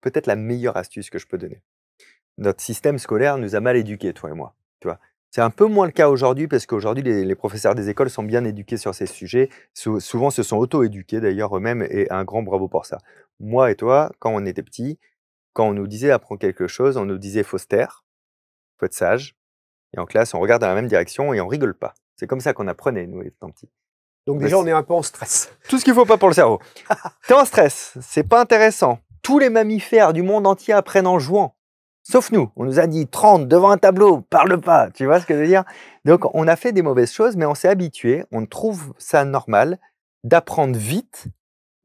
peut-être la meilleure astuce que je peux donner. Notre système scolaire nous a mal éduqués, toi et moi, tu vois? C'est un peu moins le cas aujourd'hui parce qu'aujourd'hui les professeurs des écoles sont bien éduqués sur ces sujets. Souvent se sont auto-éduqués d'ailleurs eux-mêmes et un grand bravo pour ça. Moi et toi, quand on était petits, quand on nous disait: «Apprends quelque chose», on nous disait: «Faut se taire, faut être sage» et en classe, on regarde dans la même direction et on rigole pas. C'est comme ça qu'on apprenait nous étant petits. Donc Bah, déjà on est un peu en stress. tout ce qu'il faut pas pour le cerveau. Tu es en stress, c'est pas intéressant. Tous les mammifères du monde entier apprennent en jouant. Sauf nous, on nous a dit 30 devant un tableau, parle pas, tu vois ce que je veux dire? Donc on a fait des mauvaises choses, mais on s'est habitué, on trouve ça normal d'apprendre vite,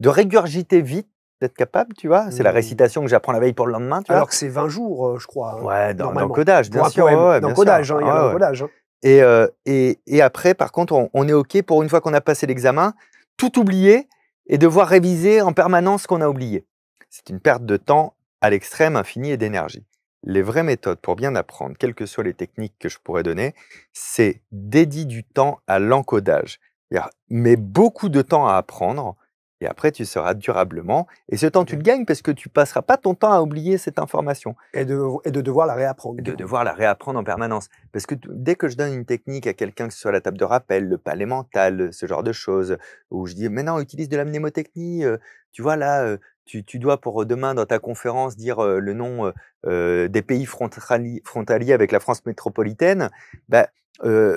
de régurgiter vite, d'être capable, tu vois? C'est la récitation que j'apprends la veille pour le lendemain, tu vois? Alors que c'est 20 jours, je crois, hein, Ouais, dans le normalement. codage, Pour bien un sûr, poème. ouais, ouais, Dans bien le sûr. codage, hein, il y a Ouais, ouais. l'encodage, hein. Et après, par contre, on est OK pour une fois qu'on a passé l'examen, tout oublier et devoir réviser en permanence ce qu'on a oublié. C'est une perte de temps à l'extrême, infinie et d'énergie. Les vraies méthodes pour bien apprendre, quelles que soient les techniques que je pourrais donner, c'est dédier du temps à l'encodage. C'est-à-dire, mets beaucoup de temps à apprendre et après tu seras durablement. Et ce temps, tu le gagnes parce que tu passeras pas ton temps à oublier cette information. Et de devoir la réapprendre. Et du de coup. devoir la réapprendre en permanence. Parce que dès que je donne une technique à quelqu'un, que ce soit la table de rappel, le palais mental, ce genre de choses, où je dis: «Mais non, utilise de la mnémotechnie, tu vois là, tu dois pour demain dans ta conférence dire, le nom, des pays frontaliers avec la France métropolitaine, bah,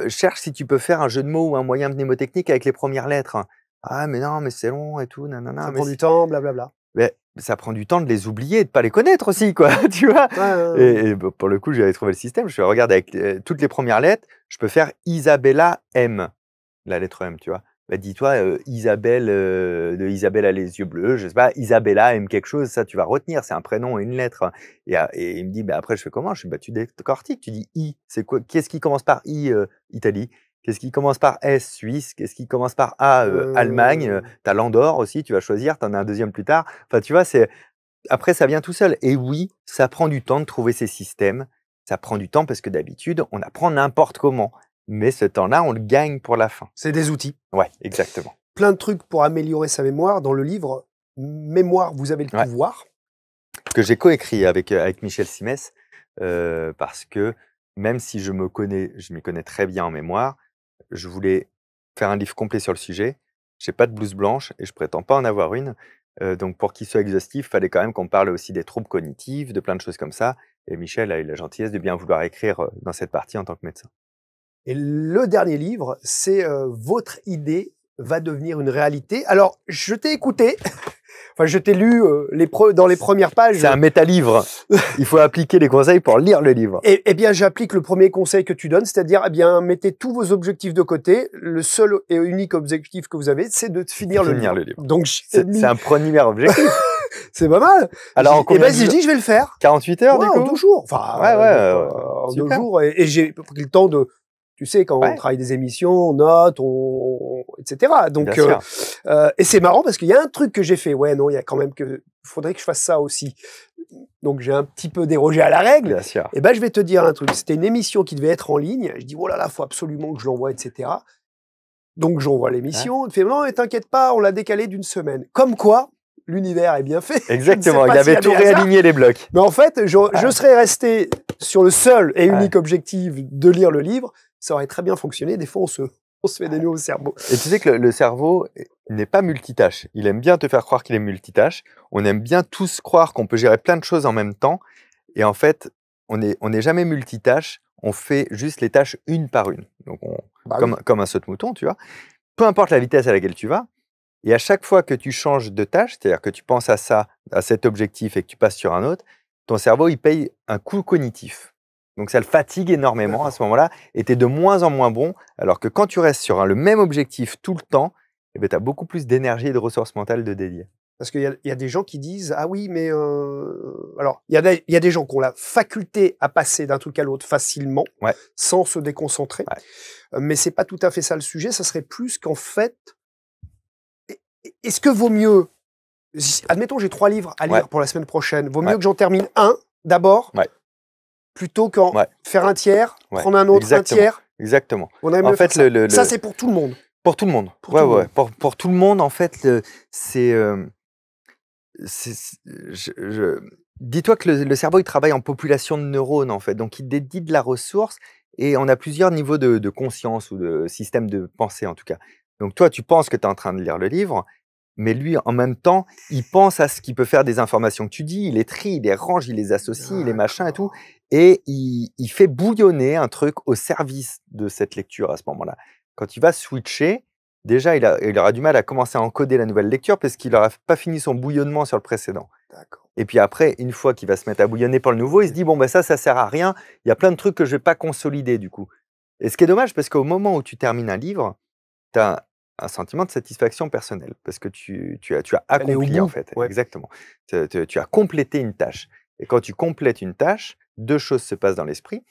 cherche si tu peux faire un jeu de mots ou un moyen mnémotechnique avec les premières lettres». «Ah mais non, mais c'est long et tout, nanana, Ça mais prend du temps, blablabla. beh, ça prend du temps de les oublier et de pas les connaître aussi, quoi, tu vois? Ouais, ouais, ouais. Et bah, pour le coup, j'avais trouvé le système. Je fais: «Regarde, avec, toutes les premières lettres, je peux faire Isabella M», la lettre M, tu vois? Bah, dis-toi, Isabelle, de Isabelle a les yeux bleus, je sais pas, Isabella aime quelque chose, ça tu vas retenir, c'est un prénom et une lettre. Et il me dit: «Bah, après», je fais: «Comment?» Je fais: «Bah, tu décortiques, tu dis I, c'est quoi? Qu'est-ce qui commence par I, Italie? Qu'est-ce qui commence par S, Suisse? Qu'est-ce qui commence par A, Allemagne?» Tu as l'Andorre aussi, tu vas choisir, tu en as un deuxième plus tard. Enfin, tu vois, après ça vient tout seul. Et oui, ça prend du temps de trouver ces systèmes. Ça prend du temps parce que d'habitude, on apprend n'importe comment. Mais ce temps-là, on le gagne pour la fin. C'est des outils. Ouais, exactement. Plein de trucs pour améliorer sa mémoire. Dans le livre, mémoire, vous avez le Ouais. pouvoir. Que j'ai coécrit avec Michel Simès, parce que même si je m'y connais très bien en mémoire, je voulais faire un livre complet sur le sujet. J'ai pas de blouse blanche et je prétends pas en avoir une. Donc pour qu'il soit exhaustif, fallait quand même qu'on parle aussi des troubles cognitifs, de plein de choses comme ça. Et Michel a eu la gentillesse de bien vouloir écrire dans cette partie en tant que médecin. Et le dernier livre, c'est Votre idée va devenir une réalité. Alors, je t'ai écouté, enfin, je t'ai lu dans les premières pages. C'est un méta-livre. Il faut appliquer les conseils pour lire le livre. Eh bien, j'applique le premier conseil que tu donnes, c'est-à-dire, eh bien, mettez tous vos objectifs de côté. Le seul et unique objectif que vous avez, c'est de finir le livre. Donc, c'est un premier objectif. C'est pas mal. Alors, en combien de je dis, je vais le faire. 48 heures, ouais, du coup? En 2 jours. Enfin, en 2 jours. Et j'ai pris le temps de, tu sais, quand on travaille des émissions, on note, etc. Donc, et c'est marrant parce qu'il y a un truc que j'ai fait. Ouais, non, il y a quand même faudrait que je fasse ça aussi. Donc, j'ai un petit peu dérogé à la règle. Bien sûr. Et ben, je vais te dire un truc. C'était une émission qui devait être en ligne. Je dis, oh là là, faut absolument que je l'envoie, etc. Donc, j'envoie l'émission. Il fait, non, mais t'inquiète pas, on l'a décalé d'1 semaine. Comme quoi, l'univers est bien fait. Exactement, il avait tout réaligné les blocs. Mais en fait, je serais resté sur le seul et unique objectif de lire le livre. Ça aurait très bien fonctionné. Des fois, on se fait des nœuds au cerveau. Et tu sais que le cerveau n'est pas multitâche. Il aime bien te faire croire qu'il est multitâche. On aime bien tous croire qu'on peut gérer plein de choses en même temps. Et en fait, on n'est jamais multitâche. On fait juste les tâches une par une. Donc, comme un saute-mouton, tu vois. Peu importe la vitesse à laquelle tu vas. Et à chaque fois que tu changes de tâche, c'est-à-dire que tu penses à ça, à cet objectif et que tu passes sur un autre, ton cerveau, il paye un coût cognitif. Donc, ça le fatigue énormément à ce moment-là et tu es de moins en moins bon. Alors que quand tu restes sur le même objectif tout le temps, eh ben, tu as beaucoup plus d'énergie et de ressources mentales de dédier. Parce qu'il y a des gens qui disent « Ah oui, mais… Alors, il y a des gens qui ont la faculté à passer d'un truc à l'autre facilement, sans se déconcentrer. Mais c'est pas tout à fait ça le sujet. Ça serait plus qu'en fait… Est-ce que vaut mieux… Admettons, j'ai 3 livres à lire pour la semaine prochaine. Vaut mieux que j'en termine un d'abord plutôt qu'en faire un tiers, prendre un autre, un tiers. Exactement. En fait, ça c'est pour tout le monde. Pour tout le monde. Pour tout le monde, en fait, dis-toi que le cerveau, il travaille en population de neurones, en fait. Donc, il dédie de la ressource et on a plusieurs niveaux de conscience ou de système de pensée, en tout cas. Donc, toi, tu penses que tu es en train de lire le livre, mais lui, en même temps, il pense à ce qu'il peut faire des informations que tu dis, il les trie, il les range, il les associe, il les machin et tout. Et il fait bouillonner un truc au service de cette lecture à ce moment-là. Quand il va switcher, déjà, il aura du mal à commencer à encoder la nouvelle lecture parce qu'il n'aura pas fini son bouillonnement sur le précédent. Et puis après, une fois qu'il va se mettre à bouillonner pour le nouveau, il se dit, bon, ben ça sert à rien. Il y a plein de trucs que je ne vais pas consolider du coup. Et ce qui est dommage, parce qu'au moment où tu termines un livre, tu as un sentiment de satisfaction personnelle parce que tu as accompli, en fait. Exactement. Tu as complété une tâche. Et quand tu complètes une tâche, 2 choses se passent dans l'esprit.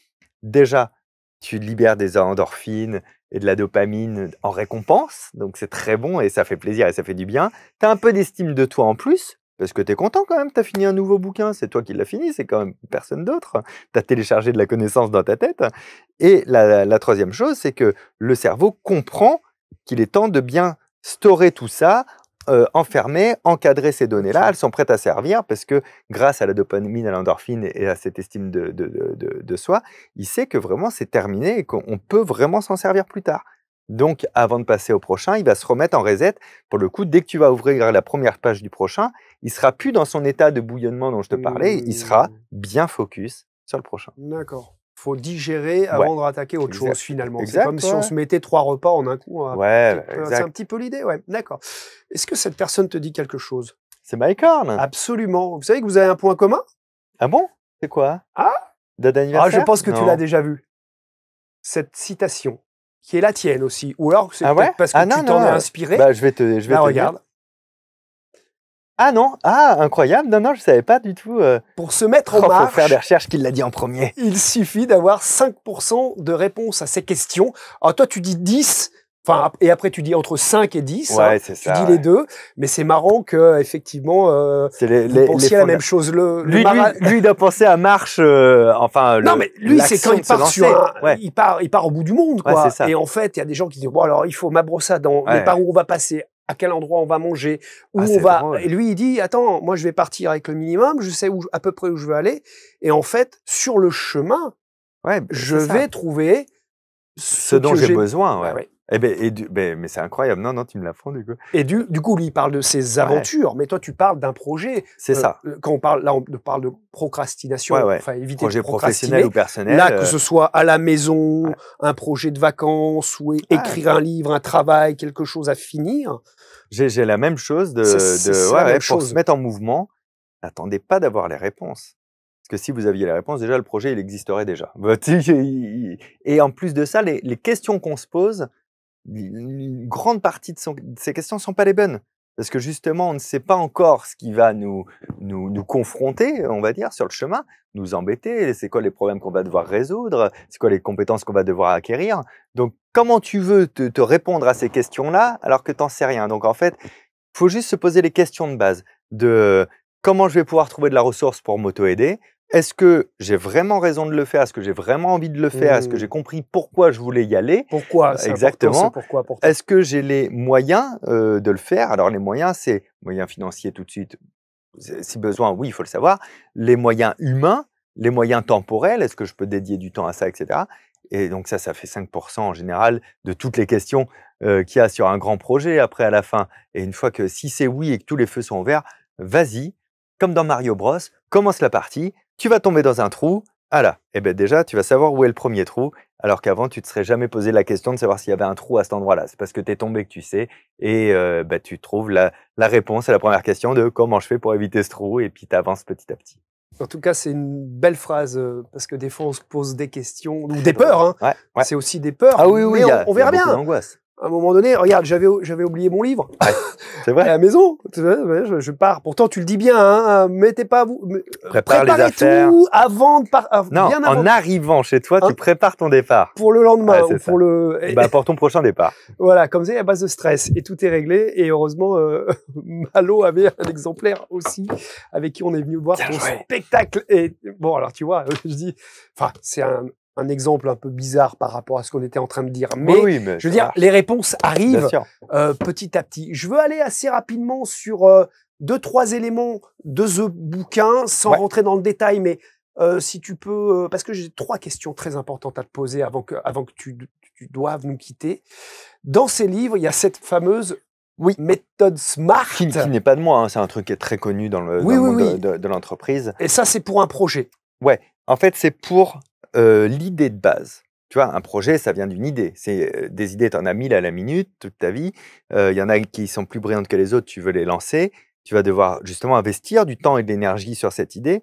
Déjà, tu libères des endorphines et de la dopamine en récompense. Donc, c'est très bon et ça fait plaisir et ça fait du bien. Tu as un peu d'estime de toi en plus parce que tu es content quand même. Tu as fini un nouveau bouquin. C'est toi qui l'as fini. C'est quand même personne d'autre. Tu as téléchargé de la connaissance dans ta tête. Et la troisième chose, c'est que le cerveau comprend qu'il est temps de bien storer tout ça, enfermer, encadrer ces données-là. Elles sont prêtes à servir parce que grâce à la dopamine, à l'endorphine et à cette estime de soi, il sait que vraiment c'est terminé et qu'on peut vraiment s'en servir plus tard. Donc, avant de passer au prochain, il va se remettre en reset. Pour le coup, dès que tu vas ouvrir la première page du prochain, il ne sera plus dans son état de bouillonnement dont je te parlais. Il sera bien focus sur le prochain. D'accord. Faut digérer avant de rattaquer autre chose, finalement. C'est comme si on se mettait 3 repas en un coup. C'est un petit peu l'idée, d'accord. Est-ce que cette personne te dit quelque chose? C'est Mike Horn. Absolument. Vous savez que vous avez un point commun? Ah bon? C'est quoi? Date d'anniversaire? Je pense que tu l'as déjà vu. Cette citation, qui est la tienne aussi. Ou alors, c'est peut-être parce que tu t'en es inspiré. Je vais te regarde. Dire. Ah non, incroyable, non, je savais pas du tout. Pour se mettre en marche, faut faire des recherches qu'il l'a dit en premier. Il suffit d'avoir 5% de réponse à ces questions. Alors toi, tu dis 10, et après tu dis entre 5 et 10. C'est ça. Tu dis les deux, mais c'est marrant que effectivement, vous pensiez à la même chose. Lui, il doit penser à marche. Non, mais lui, c'est quand il part sur il part au bout du monde, quoi. Ça. Et en fait, il y a des gens qui disent bon, alors il faut ma brosse à dents, mais par où on va passer? à quel endroit on va manger, où Ah, on c'est va. drôle. Et lui, il dit, attends, moi, je vais partir avec le minimum, je sais à peu près où je veux aller. Et en fait, sur le chemin, Ouais, je c'est ça. vais trouver Ce ce dont que j'ai j'ai. besoin, Bah ouais. ouais. Eh ben, mais c'est incroyable. Non, non, tu me l'apprends du coup. Et du coup, lui, il parle de ses Ouais, aventures, mais toi, tu parles d'un projet. c'est ça. Quand on parle, là, on parle de Ouais, procrastination, ouais. enfin, éviter de Projet professionnel ou procrastiner. personnel. Là, que ce soit à la maison, Ouais. un projet de vacances, ou Ah, écrire un livre, un travail, quelque chose à finir, j'ai la même chose c'est ouais, la ouais, même pour se chose. mettre en mouvement. N'attendez pas d'avoir les réponses. Parce que si vous aviez les réponses, déjà, le projet, il existerait déjà. Bah, et en plus de ça, les questions qu'on se pose, une grande partie de ces questions ne sont pas les bonnes. Parce que justement, on ne sait pas encore ce qui va nous confronter, on va dire, sur le chemin, nous embêter. C'est quoi les problèmes qu'on va devoir résoudre? C'est quoi les compétences qu'on va devoir acquérir? Donc, comment tu veux te répondre à ces questions-là alors que tu n'en sais rien? Donc, en fait, il faut juste se poser les questions de base de comment je vais pouvoir trouver de la ressource pour m'auto-aider? Est-ce que j'ai vraiment raison de le faire? Est-ce que j'ai vraiment envie de le faire? Est-ce que j'ai Mmh. compris pourquoi je voulais y aller? Pourquoi? C'est important, ce Exactement. pourquoi pour toi. Est-ce que j'ai les moyens de le faire? Alors les moyens, c'est moyens financiers tout de suite. Si besoin, oui, il faut le savoir. Les moyens humains, les moyens temporels, est-ce que je peux dédier du temps à ça, etc. Et donc ça fait 5% en général de toutes les questions qu'il y a sur un grand projet après à la fin. Et une fois que si c'est oui et que tous les feux sont verts, vas-y, comme dans Mario Bros, commence la partie, tu vas tomber dans un trou. Ah là, et ben déjà, tu vas savoir où est le premier trou, alors qu'avant, tu ne te serais jamais posé la question de savoir s'il y avait un trou à cet endroit-là. C'est parce que tu es tombé que tu sais, et bah, tu trouves la réponse à la première question de comment je fais pour éviter ce trou, et puis tu avances petit à petit. En tout cas, c'est une belle phrase, parce que des fois, on se pose des questions ou Très des drôle. peurs, hein. Ouais, ouais. C'est aussi des peurs, Ah oui, oui, mais il on y a verra beaucoup bien. d'angoisse. À un moment donné, regarde, j'avais oublié mon livre Ouais, c'est à vrai. la maison. Tu vois, ouais, je pars. Pourtant, tu le dis bien, hein, mettez pas vous, Prépare les préparez affaires. tout avant de Non, bien avant, en arrivant chez toi, hein, tu prépares ton départ. pour le lendemain Ouais, ou c'est pour ça. Bah, pour ton prochain départ. voilà, comme ça, il y a pas de stress et tout est réglé. Et heureusement, Malo avait un exemplaire aussi avec qui on est venu voir Bien ton joué. spectacle. Et bon, alors tu vois, je dis, enfin, c'est un exemple un peu bizarre par rapport à ce qu'on était en train de dire, Oui, mais oui, mais je veux ça dire, marche. les réponses Bien arrivent sûr. petit à petit. Je veux aller assez rapidement sur deux, trois éléments de ce bouquin, sans Ouais. rentrer dans le détail, mais si tu peux, parce que j'ai trois questions très importantes à te poser avant que tu doives nous quitter. Dans ces livres, il y a cette fameuse Oui. méthode SMART. Qui n'est pas de moi, hein, c'est un truc qui est très connu dans le Oui, oui, monde oui. de l'entreprise. Et ça, c'est pour un projet. Ouais, en fait, c'est pour l'idée de base. Tu vois, un projet, ça vient d'une idée. C'est des idées, tu en as 1000 à la minute toute ta vie. Il y en a qui sont plus brillantes que les autres, tu veux les lancer. Tu vas devoir justement investir du temps et de l'énergie sur cette idée.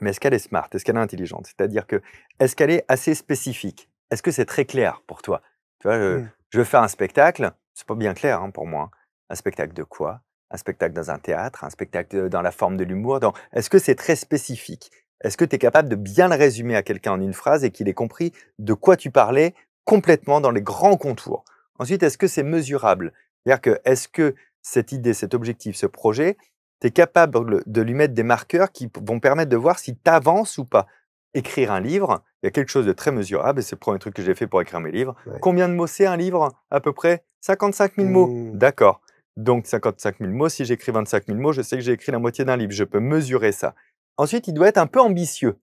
Mais est-ce qu'elle est smart? Est-ce qu'elle est intelligente? C'est-à-dire que, est-ce qu'elle est assez spécifique? Est-ce que c'est très clair pour toi? Tu vois, Mmh. je veux faire un spectacle, c'est pas bien clair, hein, pour moi. Un spectacle de quoi? Un spectacle dans un théâtre? Un spectacle dans la forme de l'humour? Est-ce que c'est très spécifique? Est-ce que tu es capable de bien le résumer à quelqu'un en une phrase et qu'il ait compris de quoi tu parlais complètement dans les grands contours? Ensuite, est-ce que c'est mesurable? C'est-à-dire que, est-ce que cette idée, cet objectif, ce projet, tu es capable de lui mettre des marqueurs qui vont permettre de voir si tu avances ou pas. Écrire un livre, il y a quelque chose de très mesurable, et c'est le premier truc que j'ai fait pour écrire mes livres. Ouais. Combien de mots c'est un livre? À peu près 55 000 mots. Mmh. D'accord. Donc 55 000 mots, si j'écris 25 000 mots, je sais que j'ai écrit la moitié d'un livre. Je peux mesurer ça. Ensuite, il doit être un peu ambitieux.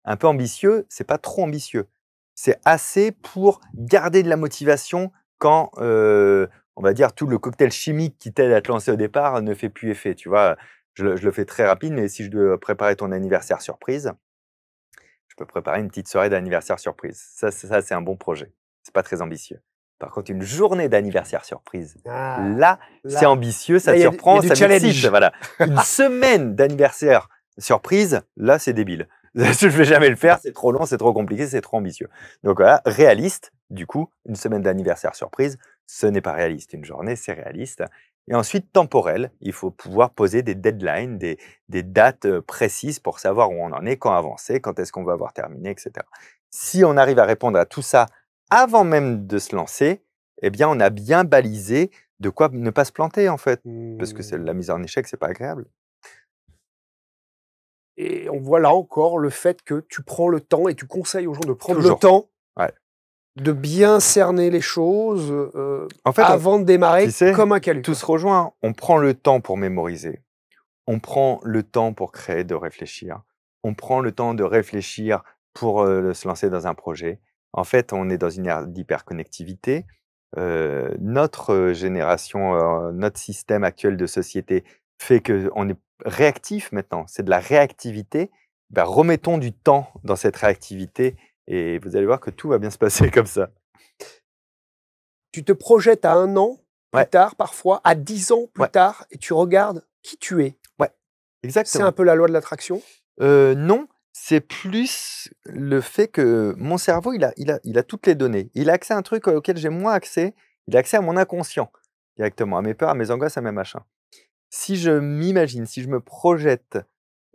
Un peu ambitieux, c'est pas trop ambitieux. C'est assez pour garder de la motivation quand, on va dire, tout le cocktail chimique qui t'aide à te lancer au départ ne fait plus effet. Tu vois, je le fais très rapide, mais si je dois préparer ton anniversaire surprise, je peux préparer une petite soirée d'anniversaire surprise. Ça, c'est un bon projet. C'est pas très ambitieux. Par contre, une journée d'anniversaire surprise, Ah, là, c'est là, ambitieux, ça là, te il y a surprend, du ça challenge. m'excite. Voilà. Une semaine d'anniversaire surprise, là, c'est débile. Je ne vais jamais le faire, c'est trop long, c'est trop compliqué, c'est trop ambitieux. Donc voilà, réaliste, du coup, une semaine d'anniversaire surprise, ce n'est pas réaliste. Une journée, c'est réaliste. Et ensuite, temporel, il faut pouvoir poser des deadlines, des dates précises pour savoir où on en est, quand avancer, quand est-ce qu'on va avoir terminé, etc. Si on arrive à répondre à tout ça avant même de se lancer, eh bien, on a bien balisé de quoi ne pas se planter, en fait. Parce que Mmh. la mise en échec, c'est pas agréable. Et on voit là encore le fait que tu prends le temps et tu conseilles aux gens de prendre le Toujours. temps Ouais. de bien cerner les choses En fait, avant de démarrer tu sais, comme un caluc. tout se rejoint. On prend le temps pour mémoriser. On prend le temps pour créer, de réfléchir. On prend le temps de réfléchir pour se lancer dans un projet. En fait, on est dans une ère d'hyperconnectivité. Notre génération, notre système actuel de société fait qu'on est réactif maintenant. C'est de la réactivité. Ben, remettons du temps dans cette réactivité et vous allez voir que tout va bien se passer comme ça. Tu te projettes à 1 an plus Ouais, tard, parfois, à 10 ans plus ouais, tard, et tu regardes qui tu es. ouais, C'est un exactement. peu la loi de l'attraction. Non, c'est plus le fait que mon cerveau, il a toutes les données. Il a accès à un truc auquel j'ai moins accès. Il a accès à mon inconscient directement, à mes peurs, à mes angoisses, à mes machins. Si je m'imagine, si je me projette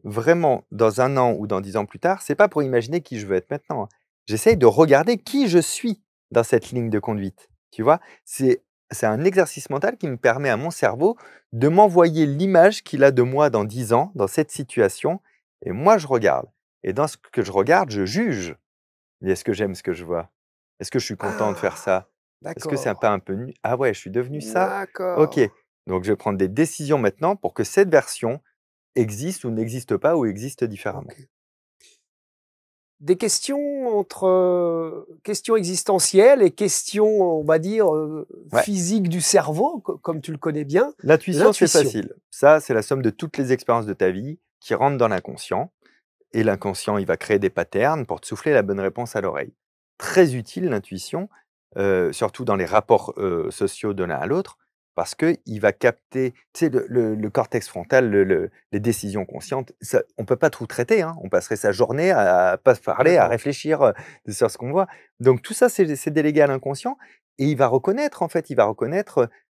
vraiment dans 1 an ou dans 10 ans plus tard, c'est pas pour imaginer qui je veux être maintenant, hein. J'essaye de regarder qui je suis dans cette ligne de conduite, tu vois? C'est un exercice mental qui me permet à mon cerveau de m'envoyer l'image qu'il a de moi dans 10 ans, dans cette situation et moi je regarde et dans ce que je regarde, je juge. Mais est-ce que j'aime ce que je vois? Est-ce que je suis content de faire Ah, ça? Est-ce que c'est d'accord. un peu nu? Ah ouais, je suis devenu ça? OK. D'accord. Donc je vais prendre des décisions maintenant pour que cette version existe ou n'existe pas ou existe différemment. Ok. Des questions entre questions existentielles et questions, on va dire, Ouais. physiques du cerveau, comme tu le connais bien, L'intuition, c'est l'intuition. facile. Ça, c'est la somme de toutes les expériences de ta vie qui rentrent dans l'inconscient. Et l'inconscient, il va créer des patterns pour te souffler la bonne réponse à l'oreille. Très utile, l'intuition, surtout dans les rapports sociaux de l'un à l'autre, parce qu'il va capter, tu sais, le cortex frontal, les décisions conscientes, on ne peut pas tout traiter, hein. On passerait sa journée à pas se parler, à D'accord. réfléchir sur ce qu'on voit. Donc tout ça, c'est délégué à l'inconscient, et il va reconnaître, en fait,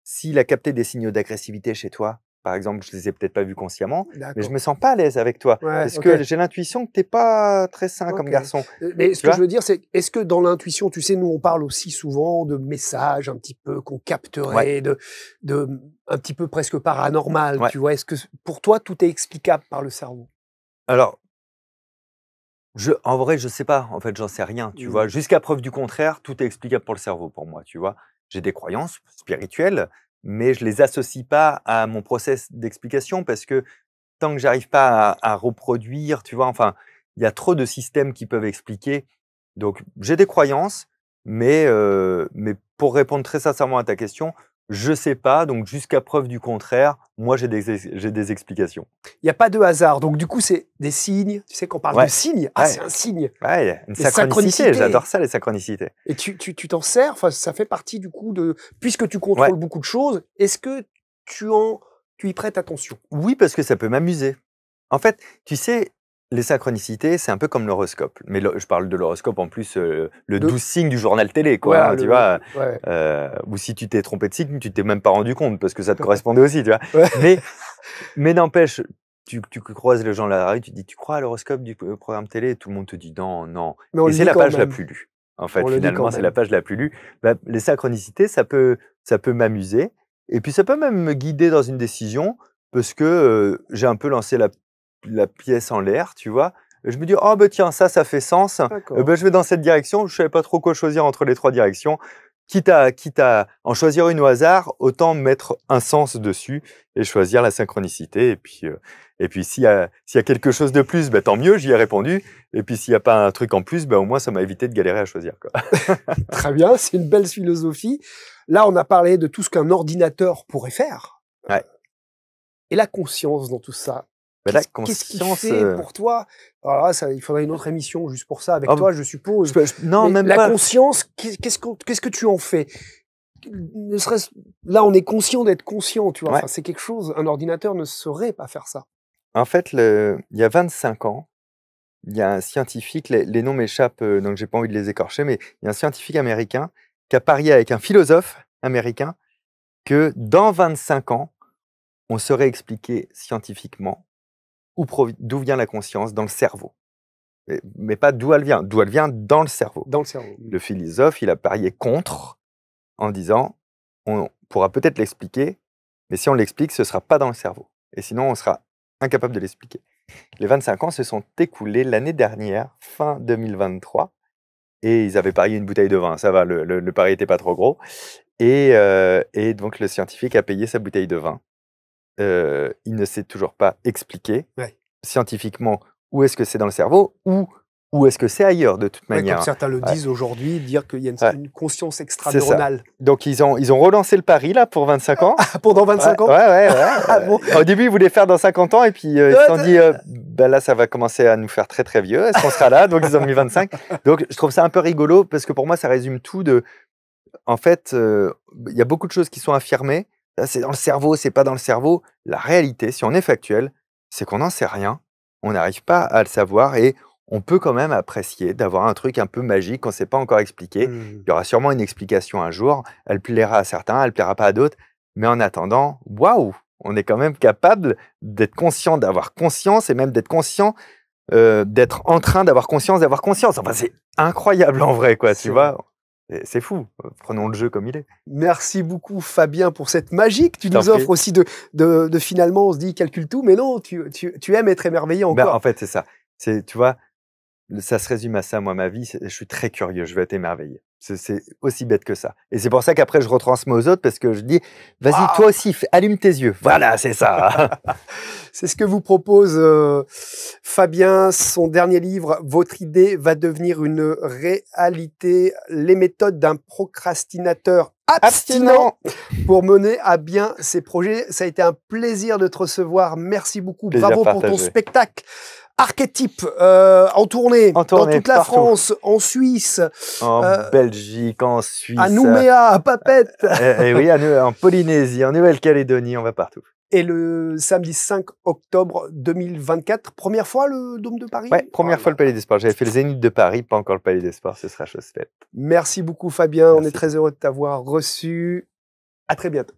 s'il a capté des signaux d'agressivité chez toi. Par exemple, je les ai peut-être pas vus consciemment, mais je D'accord. me sens pas à l'aise avec toi. Ouais, Parce ok. que j'ai l'intuition que tu es pas très sain comme Ok. garçon, Mais ce tu que je vois? veux dire, c'est, est-ce que dans l'intuition, tu sais, nous, on parle aussi souvent de messages un petit peu qu'on Ouais, capterait, de un petit peu presque paranormal, ouais. tu vois? Est-ce que pour toi, tout est explicable par le cerveau? Alors, en vrai, je sais pas, en fait, j'en sais rien, tu vois? Mmh. Jusqu'à preuve du contraire, tout est explicable pour le cerveau pour moi, tu vois? J'ai des croyances spirituelles, mais je les associe pas à mon process d'explication parce que tant que j'arrive pas à reproduire, tu vois? Enfin, il y a trop de systèmes qui peuvent expliquer. Donc j'ai des croyances, mais pour répondre très sincèrement à ta question, je sais pas, donc jusqu'à preuve du contraire, moi j'ai des explications. Il y a pas de hasard, donc du coup, c'est des signes. Tu sais, qu'on parle de Ouais, signes, ah, c'est ouais, un signe, ouais, il y a une les synchronicité, j'adore synchronicités. ça les synchronicités. Et tu t'en sers, enfin, ça fait partie du coup de, puisque tu Ouais, contrôles beaucoup de choses, est-ce que tu en tu y prêtes attention? oui parce que ça peut m'amuser. En fait, tu sais, les synchronicités, c'est un peu comme l'horoscope. Mais je parle de l'horoscope en plus, le De 12 signes du journal télé, quoi, voilà hein, tu le vois? ouais, Ou si tu t'es trompé de signe, tu t'es même pas rendu compte parce que ça te correspondait aussi, tu vois? ouais. Mais mais n'empêche, tu croises les gens à la rue, tu dis: «Tu crois à l'horoscope du programme télé?» Et tout le monde te dit: «Non, non» Mais on et le c'est dit la quand page la même, plus lue. En on fait, le dit quand finalement, c'est la même. page la plus lue. Bah, les synchronicités, ça peut m'amuser et puis ça peut même me guider dans une décision parce que, j'ai un peu lancé la pièce en l'air, tu vois? Et je me dis: «Oh bah tiens, ça fait sens, D'accord. bah, je vais dans cette direction». Je savais pas trop quoi choisir entre les 3 directions. Quitte à en choisir une au hasard, autant mettre un sens dessus et choisir la synchronicité et puis s'il y a quelque chose de plus, bah, tant mieux, j'y ai répondu et puis s'il y a pas un truc en plus, bah, au moins ça m'a évité de galérer à choisir, quoi. Très bien, c'est une belle philosophie. Là, on a parlé de tout ce qu'un ordinateur pourrait faire, Ouais, et la conscience dans tout ça. bah, la Qu'est-ce qui conscience, fait pour toi, alors là, ça il faudrait une autre émission juste pour ça avec oh, toi, je suppose, non, mais même la pas. conscience, qu'est-ce que tu en fais? Ne serait-ce là, on est conscient d'être conscient, tu vois? Ouais, Enfin, c'est quelque chose, un ordinateur ne saurait pas faire ça. en fait, il y a 25 ans, il y a un scientifique, les noms m'échappent, donc j'ai pas envie de les écorcher, mais il y a un scientifique américain qui a parié avec un philosophe américain que dans 25 ans, on saurait expliquer scientifiquement d'où vient la conscience dans le cerveau. Mais pas d'où elle vient dans le cerveau. Dans le cerveau. Le philosophe, il a parié contre en disant: «On pourra peut-être l'expliquer, mais si on l'explique, ce ne sera pas dans le cerveau et sinon on sera incapable de l'expliquer». Les 25 ans se sont écoulés l'année dernière, fin 2023 et ils avaient parié une bouteille de vin. Ça va, le pari n'était pas trop gros. Et donc, le scientifique a payé sa bouteille de vin. Il ne sait toujours pas expliquer Ouais. scientifiquement où est-ce que c'est dans le cerveau ou où est-ce que c'est ailleurs, de toute Ouais, manière. comme certains le Ouais. disent aujourd'hui, dire qu'il y a Ouais. une conscience C'est ça. extraneuronale. Donc, ils ont relancé le pari là pour 25 ans. Pendant 25 ans. Ouais. Ah bon. Au début, ils voulaient faire dans 50 ans et puis ils se sont dit, ben là, ça va commencer à nous faire très très vieux. Est-ce qu'on sera là? Donc, ils ont mis 25. Donc, je trouve ça un peu rigolo parce que pour moi, ça résume tout de. En fait, il y a beaucoup de choses qui sont affirmées. Ça, c'est dans le cerveau, c'est pas dans le cerveau. La réalité, si on est factuel, c'est qu'on n'en sait rien. On n'arrive pas à le savoir et on peut quand même apprécier d'avoir un truc un peu magique qu'on ne sait pas encore expliquer. Mmh. Il y aura sûrement une explication un jour. Elle plaira à certains, elle plaira pas à d'autres. Mais en attendant, waouh, on est quand même capable d'être conscient, d'avoir conscience et même d'être conscient, d'être en train d'avoir conscience, d'avoir conscience. Enfin, c'est incroyable en vrai, quoi, C'est tu vois. C'est fou. Prenons le jeu comme il est. Merci beaucoup Fabien pour cette magie que tu Je t'en nous offres prie. aussi de finalement on se dit calcule tout, mais non, tu aimes être émerveillé Ben, encore. en fait, c'est ça. Tu vois, ça se résume à ça, moi, ma vie. Je suis très curieux, je vais être émerveillé. C'est aussi bête que ça. Et c'est pour ça qu'après, je retransmets aux autres parce que je dis, vas-y, Waouh. toi aussi, allume tes yeux. Voilà, c'est ça. C'est ce que vous propose Fabien, son dernier livre, Votre idée va devenir une réalité, les méthodes d'un procrastinateur abstinent pour mener à bien ses projets. Ça a été un plaisir de te recevoir. Merci beaucoup. Plaisir Bravo pour ton partagé. spectacle. Archétype en tournée, dans toute la partout. France, en Suisse, En Belgique, en Suisse. à Nouméa, à Papette. Et oui, en Polynésie, en Nouvelle-Calédonie, on va partout. Et le samedi 5 octobre 2024, première fois le Dôme de Paris? Ouais, première fois le Palais des Sports. J'avais fait le Zénith de Paris, pas encore le Palais des Sports. Ce sera chose faite. Merci beaucoup Fabien, on Merci. est très heureux de t'avoir reçu. À très bientôt.